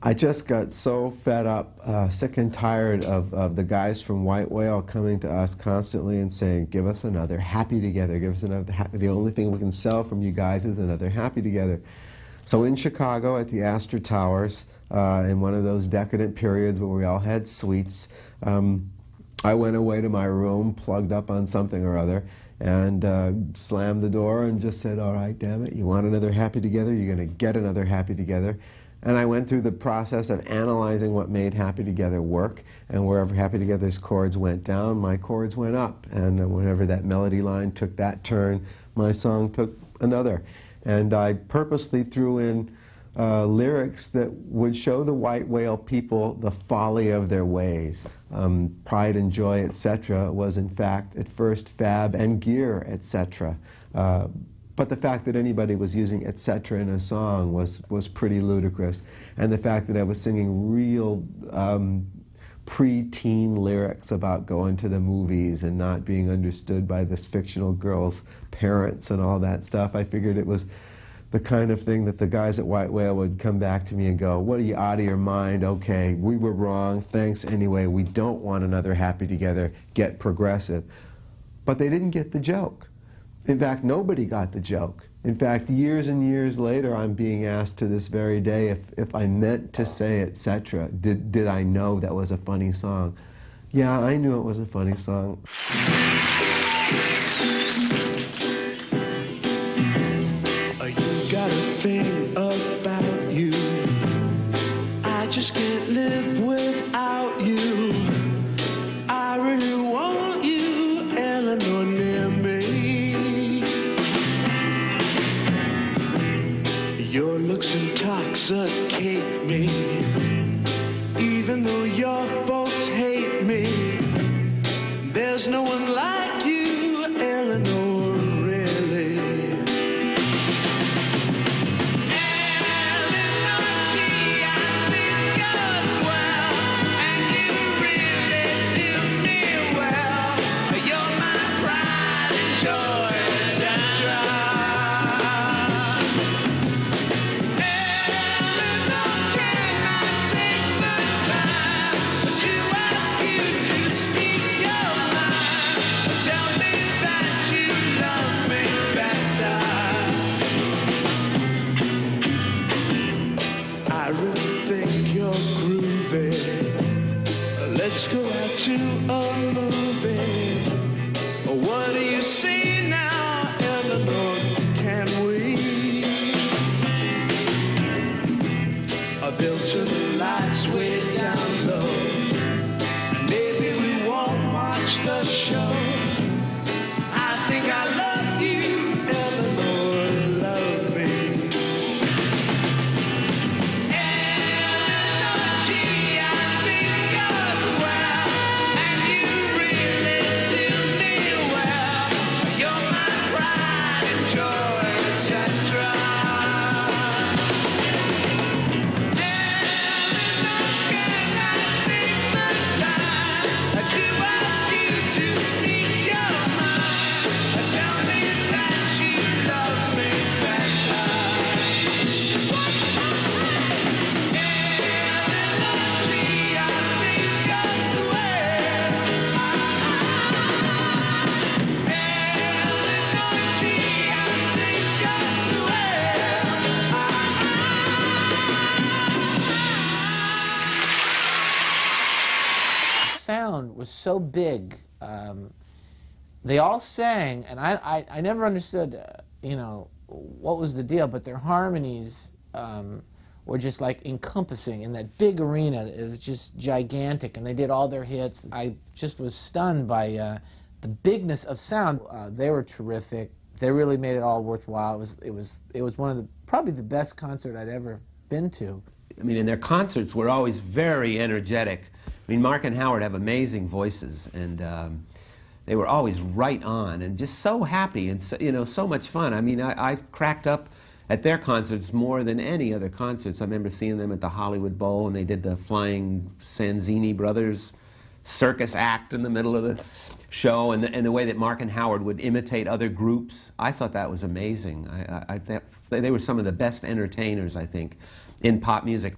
I just got so fed up, sick and tired of the guys from White Whale coming to us constantly and saying, give us another Happy Together, give us another Happy. The only thing we can sell from you guys is another Happy Together. So in Chicago at the Astor Towers, in one of those decadent periods where we all had suites, I went away to my room, plugged up on something or other, and slammed the door and just said, all right, damn it, you want another Happy Together, you're going to get another Happy Together. And I went through the process of analyzing what made Happy Together work, and wherever Happy Together's chords went down, my chords went up. And whenever that melody line took that turn, my song took another. And I purposely threw in lyrics that would show the White Whale people the folly of their ways. Pride and joy, etc., was in fact at first fab and gear, etc. But the fact that anybody was using etc. in a song was pretty ludicrous. And the fact that I was singing real pre-teen lyrics about going to the movies and not being understood by this fictional girl's parents and all that stuff, I figured it was the kind of thing that the guys at White Whale would come back to me and go, what are you, out of your mind? Okay, we were wrong, thanks anyway, we don't want another Happy Together, get progressive. But they didn't get the joke. In fact, nobody got the joke. In fact, years and years later, I'm being asked to this very day if I meant to say etc. Did I know that was a funny song? Yeah, I knew it was a funny song. You got a thing about you. I just can't live without you. I really want you, Elenor, near me. Your looks intoxicate me. Even though your folks hate me, there's no one like you, Elenor, really. Elenor, gee, I think you're swell, and you really do me well. You're my pride and joy, etc. Elenor, can I take the time to ask you to speak your mind? Tell me that you love me better. I really think you're groovy. Let's go out to a movie. What do you say now, Elenor? Can we? They'll turn the lights way down low. Maybe we won't watch the show. I think I love you, Elenor, love me. Elenor, gee, I think you're swell, and you really do me well. You're my pride and joy, etc. Sound was so big. They all sang, and I never understood, you know, what was the deal, but their harmonies were just like encompassing in that big arena. It was just gigantic, and they did all their hits. I just was stunned by the bigness of sound. They were terrific. They really made it all worthwhile. It was one of the probably the best concert I'd ever been to. I mean, and their concerts were always very energetic. I mean, Mark and Howard have amazing voices, and they were always right on and just so happy and so, you know, so much fun. I mean, I cracked up at their concerts more than any other concerts. I remember seeing them at the Hollywood Bowl, and they did the Flying Sanzini Brothers circus act in the middle of the show, and the way that Mark and Howard would imitate other groups. I thought that was amazing. I thought they were some of the best entertainers, I think, in pop music.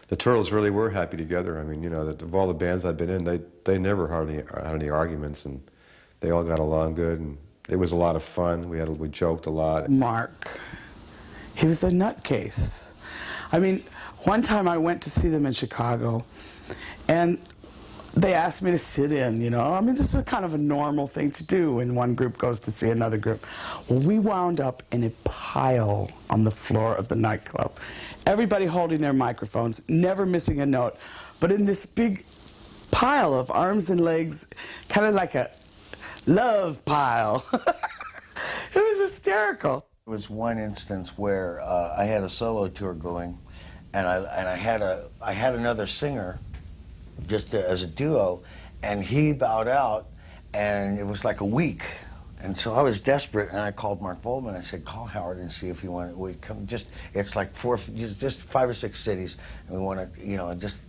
The Turtles really were happy together. I mean, you know, of all the bands I've been in, they never hardly had any arguments, and they all got along good, and it was a lot of fun. We joked a lot. Mark, he was a nutcase. I mean, one time I went to see them in Chicago, and they asked me to sit in, you know. I mean, this is kind of a normal thing to do when one group goes to see another group. Well, we wound up in a pile on the floor of the nightclub. Everybody holding their microphones, never missing a note, but in this big pile of arms and legs, kind of like a love pile. It was hysterical. There was one instance where I had a solo tour going, and I had another singer, just as a duo, and he bowed out, and it was like a week. And so I was desperate, and I called Mark Volman. I said, call Howard and see if he would come. It's like just 5 or 6 cities, and we want to, you know, just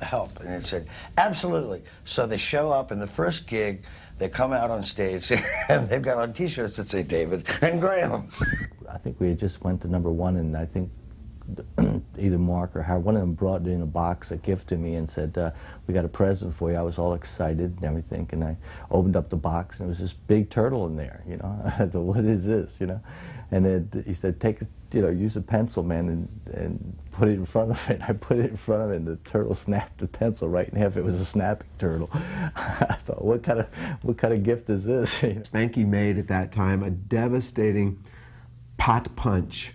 help. And it said, absolutely. So they show up, and the first gig, they come out on stage, and they've got on T-shirts that say David and Graham. I think we had just went to #1, and I think either Mark or Howard, one of them brought in a box, a gift to me, and said, we got a present for you. I was all excited and everything, and I opened up the box, and there was this big turtle in there, you know. I thought, what is this, you know? And he said, use a pencil, man, and put it in front of it. I put it in front of it, and the turtle snapped the pencil right in half. It was a snapping turtle. I thought, what kind of gift is this? Spanky made at that time a devastating pot punch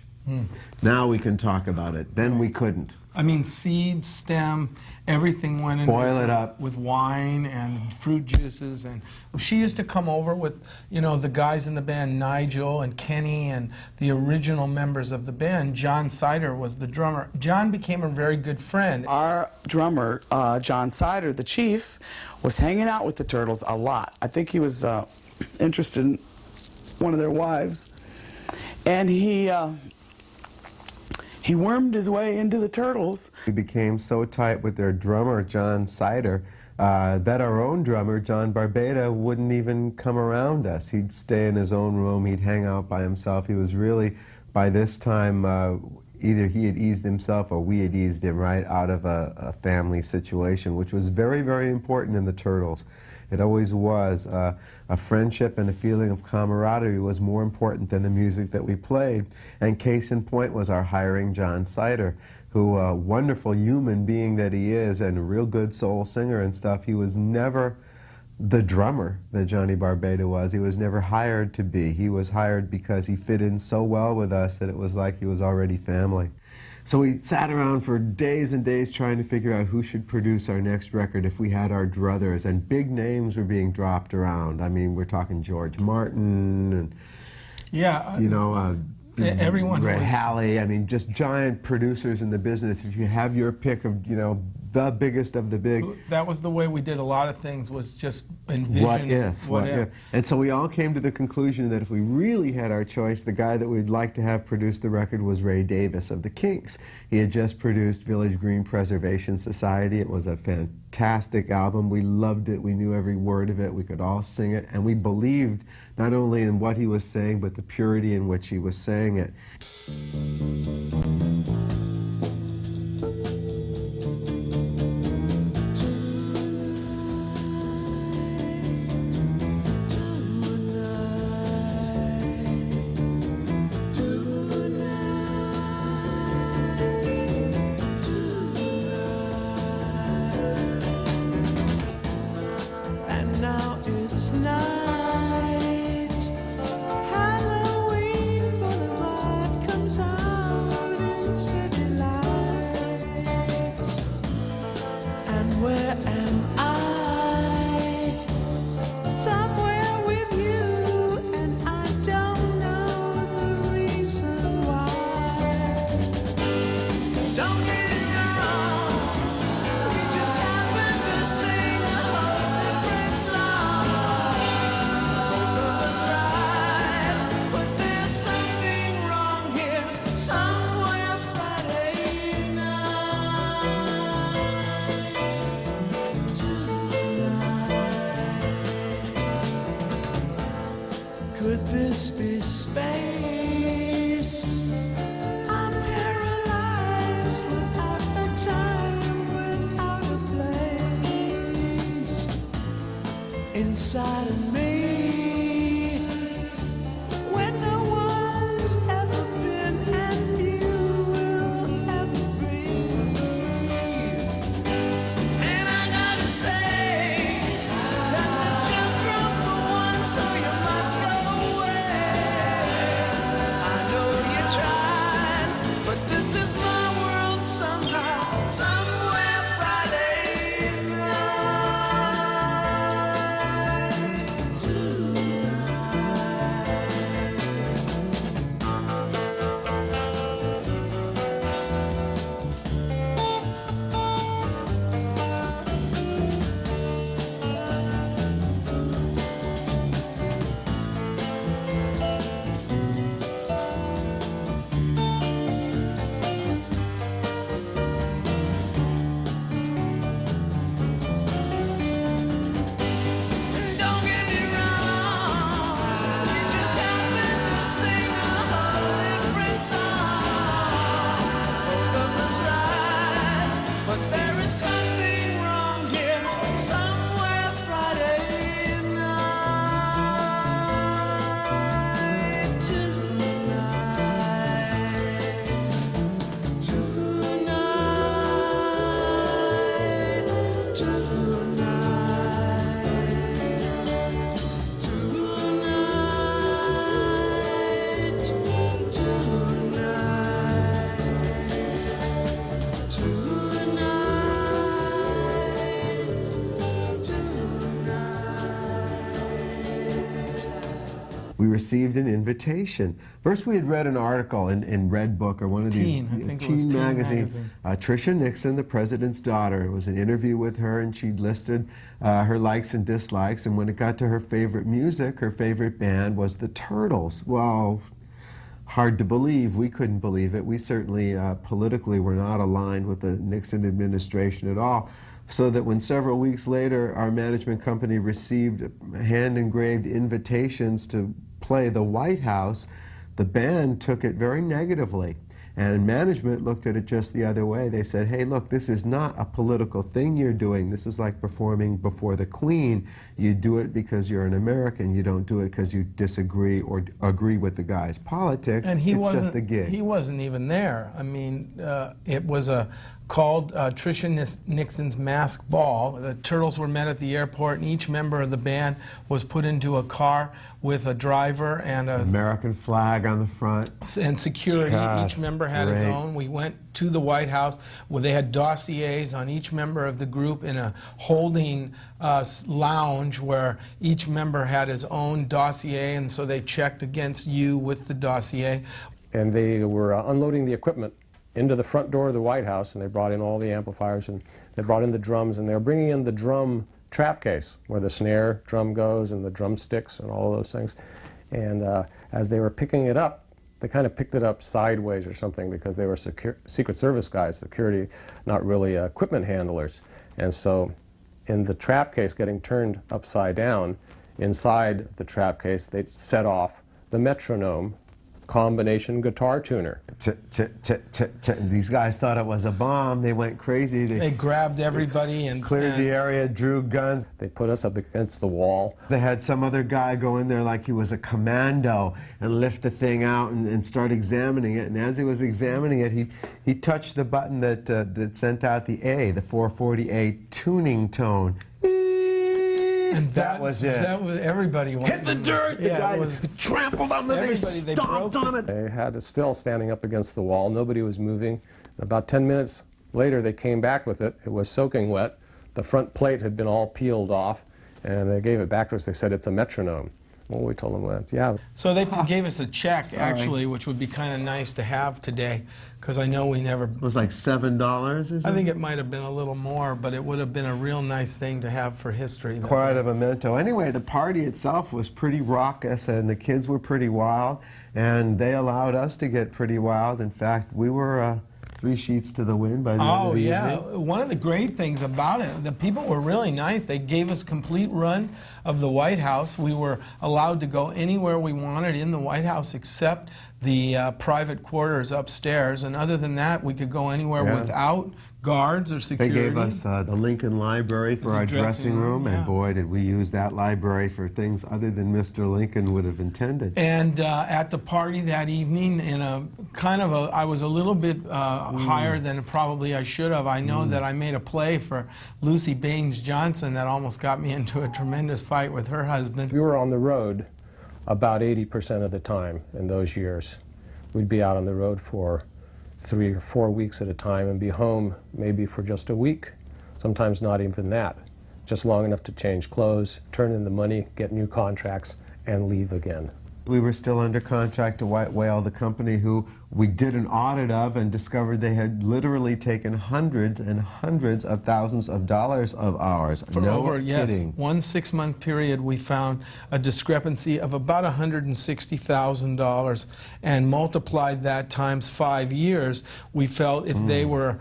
Now we can talk about it. Then we couldn't. I mean, seed, stem, everything went in. Boil it up. With wine and fruit juices. And she used to come over with, you know, the guys in the band, Nigel and Kenny, and the original members of the band. John Sider was the drummer. John became a very good friend. Our drummer, John Sider, the chief, was hanging out with the Turtles a lot. I think he was interested in one of their wives. And he wormed his way into the Turtles. We became so tight with their drummer, John Sider, that our own drummer, John Barbata, wouldn't even come around us. He'd stay in his own room, he'd hang out by himself. He was really, by this time, either he had eased himself or we had eased him right out of a family situation, which was very, very important in the Turtles. It always was. A friendship and a feeling of camaraderie was more important than the music that we played. And case in point was our hiring John Sider, who, a wonderful human being that he is and a real good soul singer and stuff, he was never the drummer that Johnny Barbata was. He was never hired to be. He was hired because he fit in so well with us that it was like he was already family. So we sat around for days and days trying to figure out who should produce our next record if we had our druthers, and big names were being dropped around. I mean, we're talking George Martin and, yeah, you know, everyone Ray was... Halley. I mean, just giant producers in the business. If you have your pick of, you know, the biggest of the big. That was the way we did a lot of things, was just envision what if. And so we all came to the conclusion that if we really had our choice, the guy that we'd like to have produce the record was Ray Davis of the Kinks. He had just produced Village Green Preservation Society. It was a fantastic album. We loved it. We knew every word of it. We could all sing it. And we believed not only in what he was saying, but the purity in which he was saying it. Inside of me, when no one's ever been and you will ever be. And I gotta say that that's just from the one, so you must go away. I know you tried, but this is my world somehow, somewhere Friday night. Something wrong here, somewhere Friday night. Tonight. we received an invitation. First, we had read an article in Red Book or one of Teen, I these think it was teen Teen magazines. magazine. Tricia Nixon, the president's daughter. It was an interview with her, and she listed her likes and dislikes. And when it got to her favorite music, her favorite band was the Turtles. Well, hard to believe. We couldn't believe it. We certainly politically were not aligned with the Nixon administration at all. So that when several weeks later our management company received hand-engraved invitations to play the White House, the band took it very negatively. And management looked at it just the other way. They said, hey, look, this is not a political thing you're doing. This is like performing before the Queen. You do it because you're an American. You don't do it because you disagree or agree with the guy's politics. And it's just a gig. He wasn't even there. I mean, it was called Tricia Nixon's Masked Ball. The Turtles were met at the airport, and each member of the band was put into a car with a driver and a American flag on the front. And security. God, each member had his great. own. We went to the White House where they had dossiers on each member of the group in a holding lounge where each member had his own dossier, and so they checked against you with the dossier. And they were unloading the equipment into the front door of the White House, and they brought in all the amplifiers, and they brought in the drums, and they were bringing in the drum trap case where the snare drum goes and the drumsticks and all of those things. And as they were picking it up, they kind of picked it up sideways or something because they were Secret Service guys, security, not really equipment handlers. And so in the trap case getting turned upside down, inside the trap case, they set off the metronome combination guitar tuner. These guys thought it was a bomb. They went crazy. They grabbed everybody and cleared the area, drew guns. They put us up against the wall. They had some other guy go in there like he was a commando and lift the thing out and start examining it. And as he was examining it, he touched the button that sent out the A, the 440A tuning tone. And that was it. That was everybody hit the dirt. The guy was trampled on it. They stomped on it. They had it still standing up against the wall. Nobody was moving. About 10 minutes later, they came back with it. It was soaking wet. The front plate had been all peeled off, and they gave it back to us. They said it's a metronome. Well, we told them, well, yeah. So they gave us a check, actually, which would be kind of nice to have today, because I know we never... It was like $7 or something? I think it might have been a little more, but it would have been a real nice thing to have for history. Quite a memento. Anyway, the party itself was pretty raucous, and the kids were pretty wild, and they allowed us to get pretty wild. In fact, we were 3 sheets to the wind by the end of the evening. One of the great things about it, the people were really nice. They gave us complete run of the White House. We were allowed to go anywhere we wanted in the White House except the private quarters upstairs, and other than that, we could go anywhere without guards or security. They gave us the Lincoln Library for our dressing room, and boy, did we use that library for things other than Mr. Lincoln would have intended. And at the party that evening, in a kind of I was a little bit higher than probably I should have. I know that I made a play for Lucy Baines Johnson that almost got me into a tremendous fight with her husband. We were on the road about 80% of the time in those years. We'd be out on the road for 3 or 4 weeks at a time and be home maybe for just a week, sometimes not even that, just long enough to change clothes, turn in the money, get new contracts, and leave again. We were still under contract to White Whale, the company who we did an audit of and discovered they had literally taken hundreds and hundreds of thousands of dollars of ours. For no over, kidding. one 6-month period, we found a discrepancy of about $160,000, and multiplied that times 5 years. We felt if they were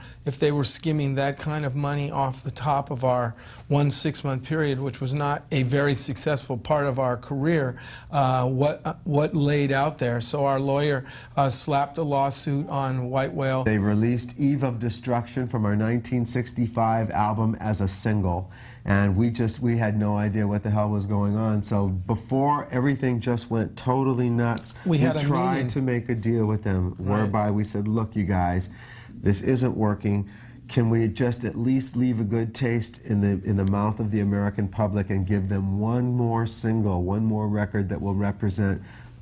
skimming that kind of money off the top of our 1 6-month period, which was not a very successful part of our career, what laid out there. So our lawyer slapped a lawsuit on White Whale. They released Eve of Destruction from our 1965 album as a single, and we had no idea what the hell was going on. So before everything just went totally nuts, we tried to make a deal with them, whereby we said, look, you guys, this isn't working. Can we just at least leave a good taste in the mouth of the American public and give them one more single, one more record that will represent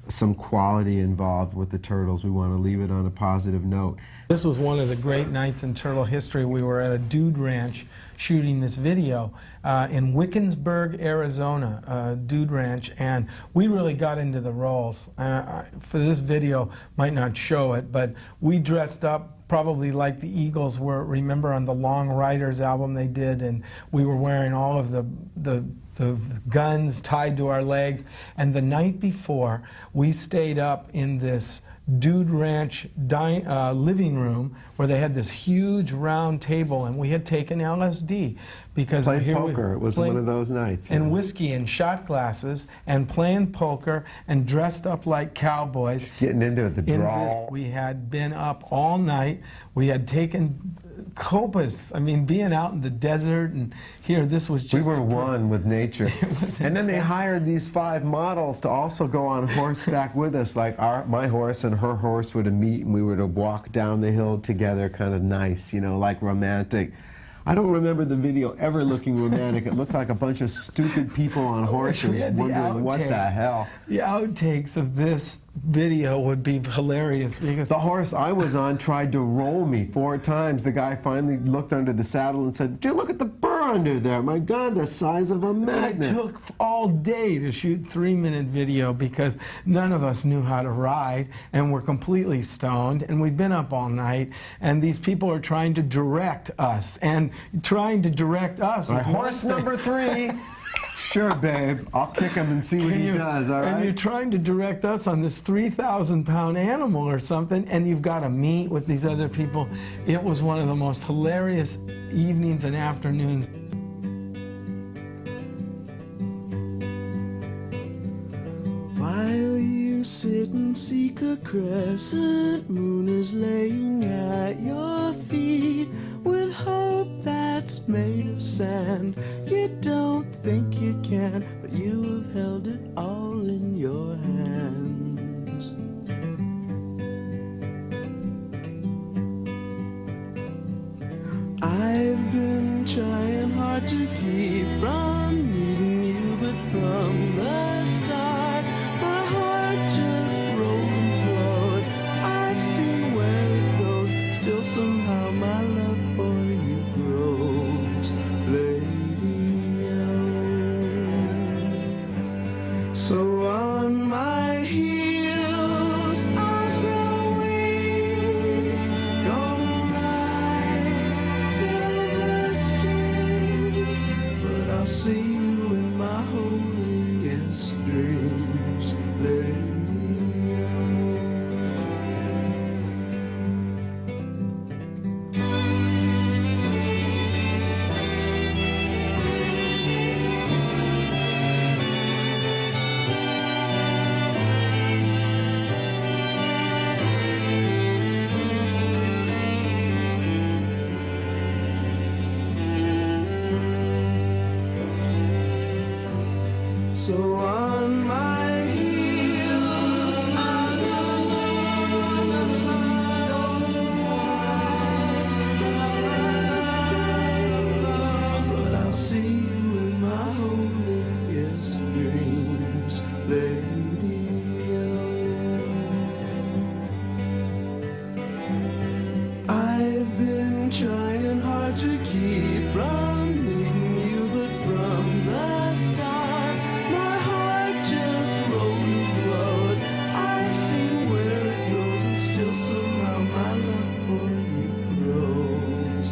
some quality involved with the Turtles. We want to leave it on a positive note. This was one of the great nights in Turtle history. We were at a dude ranch shooting this video in Wickensburg, Arizona, dude ranch, and we really got into the roles. For this video, might not show it, but we dressed up probably like the Eagles were, remember on the Long Riders album they did, and we were wearing all of the guns tied to our legs. And the night before, we stayed up in this dude ranch living room where they had this huge round table, and we had taken LSD because Played here poker. It was one of those nights. And yeah. whiskey and shot glasses and playing poker and dressed up like cowboys. Just getting into it, the drawl. We had been up all night. We had taken copas. I mean, being out in the desert, and here this was just... We were one with nature. And then they hired these 5 models to also go on horseback with us, like my horse and her horse would meet, and we were to walk down the hill together, kind of nice, you know, like romantic. I don't remember the video ever looking romantic. It looked like a bunch of stupid people on horses wondering what the hell. The outtakes of this video would be hilarious because the horse I was on tried to roll me 4 times. The guy finally looked under the saddle and said, "Dude, look at the burr under there. My God, the size of a magnet." It took all day to shoot 3-minute video because none of us knew how to ride and we're completely stoned, and we'd been up all night, and these people are trying to direct us, and trying to direct us. Right, horse number 3. Sure, babe. I'll kick him and see what he does, all right? And you're trying to direct us on this 3,000-pound animal or something, and you've got to meet with these other people. It was one of the most hilarious evenings and afternoons. While you sit and seek a crescent moon is laying at your feet with hope that's made of sand. You don't think you can, but you've held it all in your hands. I've been trying hard to keep from meeting you, but from the start my heart just rolled and flowed. I've seen where it goes, still somehow my love for you grows. Lady-O. So on my heels I'll throw wings, gonna ride silver strings, but I'll see you in my holiest dreams, lady. So on my heels I'll ride silver strings, but I'll see you in my holiest dreams, lady-O. I've been trying hard to keep from meeting you, but from the start my heart just rolled and flowed. I've seen where it goes, and still somehow my love for you grows,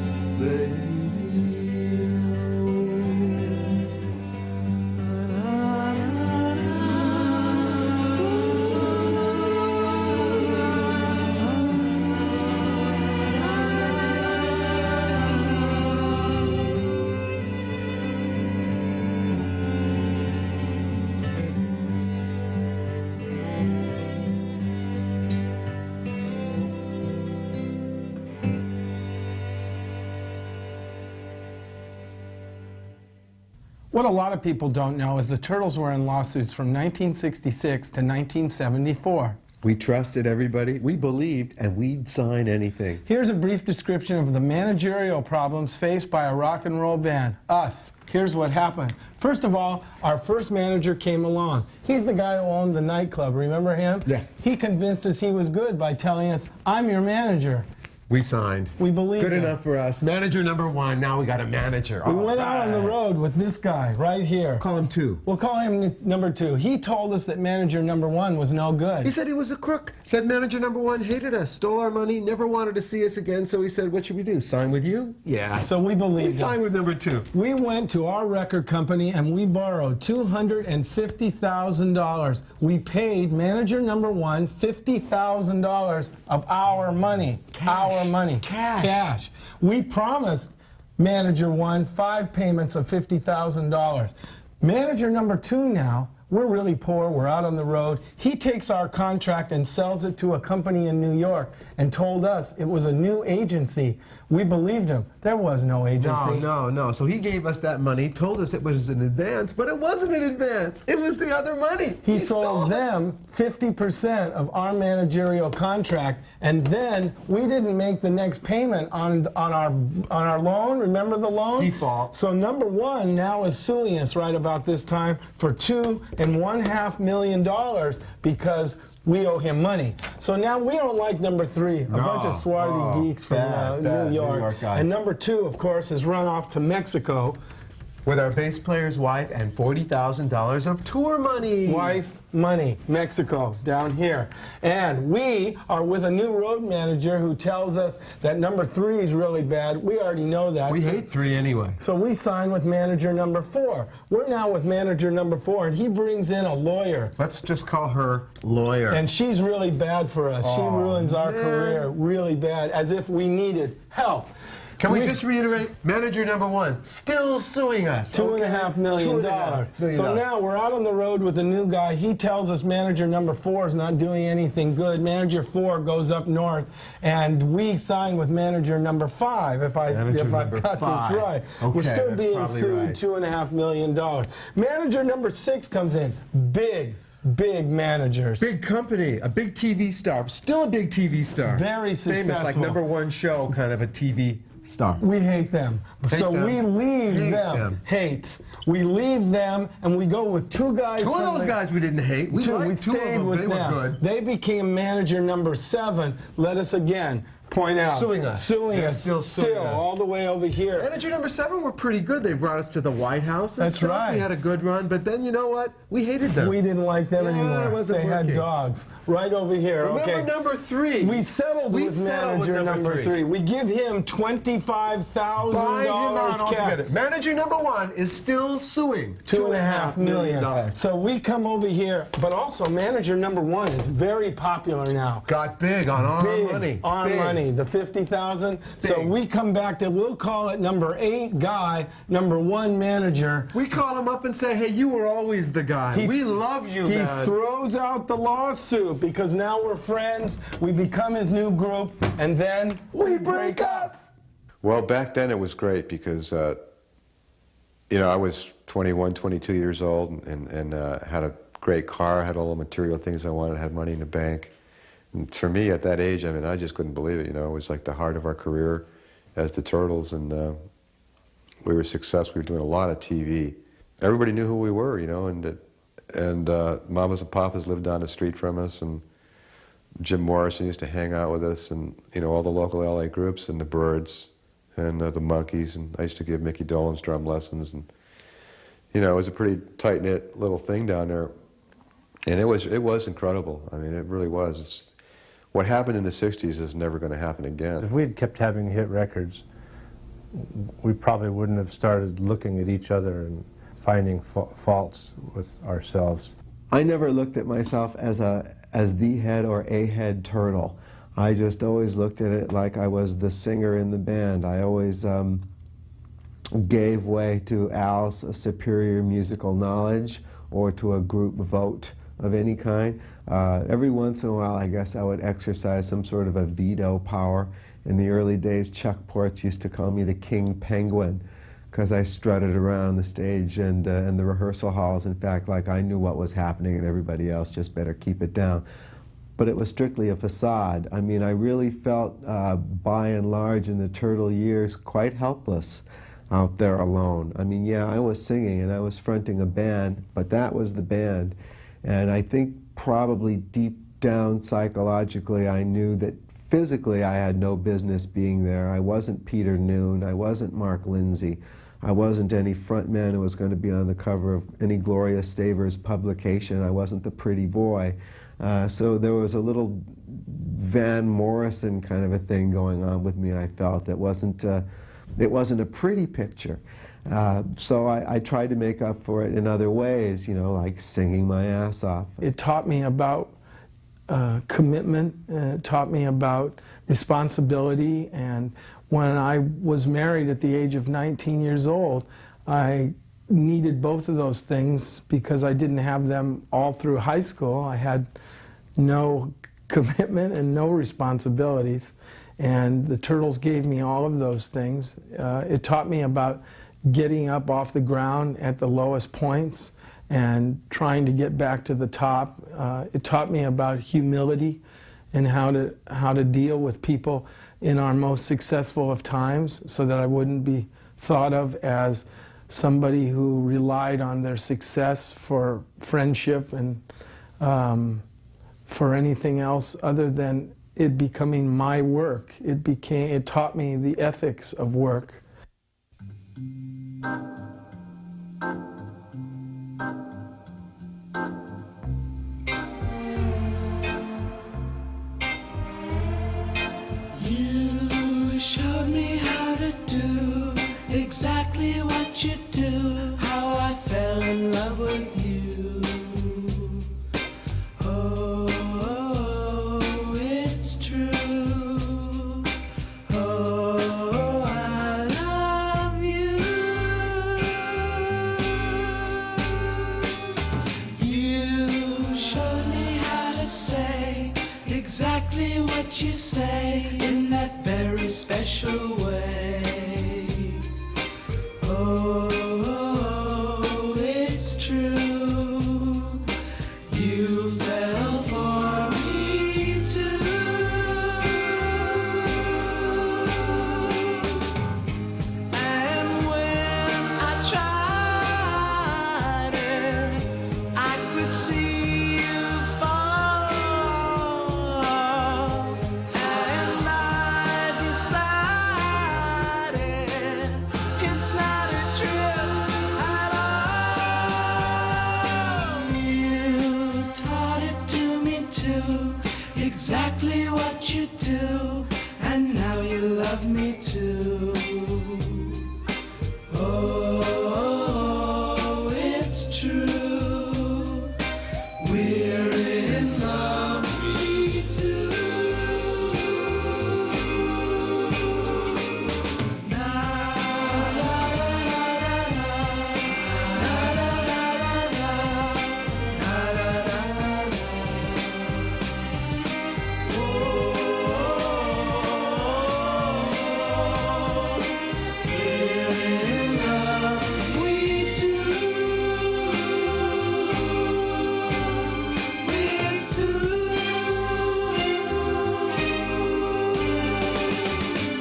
What a lot of people don't know is the Turtles were in lawsuits from 1966 to 1974. We trusted everybody. We believed, and we'd sign anything. Here's a brief description of the managerial problems faced by a rock and roll band, us. Here's what happened. First of all, our first manager came along. He's the guy who owned the nightclub, remember him? Yeah. He convinced us he was good by telling us, I'm your manager. We signed. We believed Good him. enough for us. Manager number 1, now we got a manager. We went out on the road with this guy right here. Call him 2. We'll call him number 2. He told us that manager number 1 was no good. He said he was a crook. Said manager number 1 hated us, stole our money, never wanted to see us again, so he said, what should we do, sign with you? Yeah. So we believed We signed with number 2. We went to our record company and we borrowed $250,000. We paid manager number 1 $50,000 of our money. Cash. Our money. Cash. We promised manager 1 5 payments of $50,000. Manager number 2 now, we're really poor, we're out on the road. He takes our contract and sells it to a company in New York and told us it was a new agency. We believed him. There was no agency. No. So he gave us that money, told us it was an advance, but it wasn't an advance. It was the other money. He sold them 50% of our managerial contract, and then we didn't make the next payment on our loan. Remember the loan? Default. So number 1 now is suing us right about this time for $2.5 million because we owe him money. So now we don't like number 3, a bunch of swarthy geeks from New York. guys. And number 2, of course, has run off to Mexico. With our bass player's wife and $40,000 of tour money. Wife, money, Mexico, down here. And we are with a new road manager who tells us that number 3 is really bad. We already know that. We hate 3 anyway. So we sign with manager number 4. We're now with manager number 4, and he brings in a lawyer. Let's just call her lawyer. And she's really bad for us. She ruins our career really bad, as if we needed help. Can we just reiterate? Manager number 1 still suing us. $2.5 million. So now we're out on the road with a new guy. He tells us manager number 4 is not doing anything good. Manager 4 goes up north, and we sign with manager number 5. If I've got this right, we're still being sued. $2.5 million. Manager number 6 comes in. Big managers. Big company, a big TV star, still a big TV star. Very successful. Famous, like number 1 show, kind of a TV star. We hate them. We leave them. We leave them and we go with 2 guys. 2 of those guys we didn't hate. We stayed with them. They were good. They became manager number 7. Let us again point out. Suing us. Still all the way over here. Manager number 7 were pretty good. They brought us to the White House and That's stuff. right. We had a good run, but then you know what? We hated them. We didn't like them anymore. It wasn't they had working. dogs. Right over here. Remember number 3. We settled with manager number 3. We give him $25,000 cash. Manager number 1 is still suing. $2.5 million. So we come over here, but also manager number 1 is very popular now. Got big on our money. Our money, the $50,000. So we come back to, we'll call it number 8 guy, number 1 manager. We call him up and say, hey, you were always the guy. We love you, man. He throws out the lawsuit because now we're friends. We become his new group, and then we break up. Well, back then it was great because, I was 21, 22 years old and had a great car, had all the material things I wanted, had money in the bank. And for me at that age, I just couldn't believe it. It was like the heart of our career as the Turtles, and we were successful. We were doing a lot of TV. Everybody knew who we were, and Mamas and Papas lived down the street from us, and Jim Morrison used to hang out with us, and all the local LA groups, and the Birds, and the Monkees, and I used to give Mickey Dolenz drum lessons, and it was a pretty tight-knit little thing down there, and it was incredible. It really was. What happened in the 60s is never going to happen again. If we had kept having hit records, we probably wouldn't have started looking at each other and finding faults with ourselves. I never looked at myself as the head or a head Turtle. I just always looked at it like I was the singer in the band. I always gave way to Al's superior musical knowledge or to a group vote of any kind. Every once in a while, I guess I would exercise some sort of a veto power. In the early days, Chuck Portz used to call me the King Penguin because I strutted around the stage and the rehearsal halls, in fact, like I knew what was happening and everybody else just better keep it down. but it was strictly a facade. I mean, I really felt, by and large, in the Turtle years, quite helpless out there alone. I mean, yeah, I was singing and I was fronting a band, but that was the band. And I think probably deep down psychologically, I knew that physically I had no business being there. I wasn't Peter Noon, I wasn't Mark Lindsay, I wasn't any frontman who was going to be on the cover of any Gloria Stavers publication, I wasn't the pretty boy. So there was a little Van Morrison kind of a thing going on with me, I felt. It wasn't a pretty picture. So I tried to make up for it in other ways, you know, like singing my ass off. It taught me about commitment, it taught me about responsibility, and when I was married at the age of 19 years old, I needed both of those things because I didn't have them all through high school. I had no commitment and no responsibilities, and the Turtles gave me all of those things. It taught me about getting up off the ground at the lowest points and trying to get back to the top. It taught me about humility and how to deal with people in our most successful of times so that I wouldn't be thought of as somebody who relied on their success for friendship and for anything else other than it becoming my work. It taught me the ethics of work. You showed me how to do exactly what you do, how I fell in love with you. Oh, it's true. Oh, I love you. You showed me how to say exactly what you say in that very special way. Oh, it's true. You fell for me too. And when I tried it, I could see you fall. And I decided it's not a trip at all. You taught it to me too, exactly what you do, and now you love me too. Oh, it's true. We're in love, me too.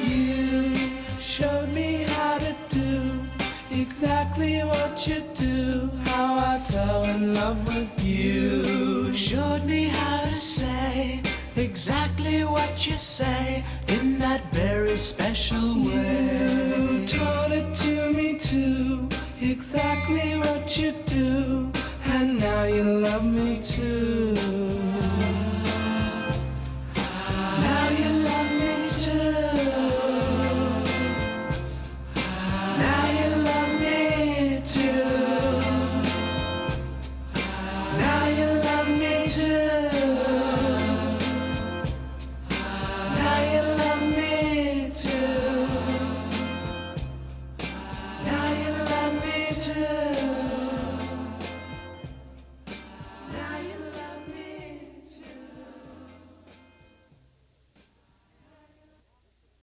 You showed me how to do exactly what you do, how I fell in love with you. Showed me how to say exactly what you say in that very special way. You taught it to me too, exactly what you do, and now you love me too. Now you love me too. Now you love me too. Now you love me too.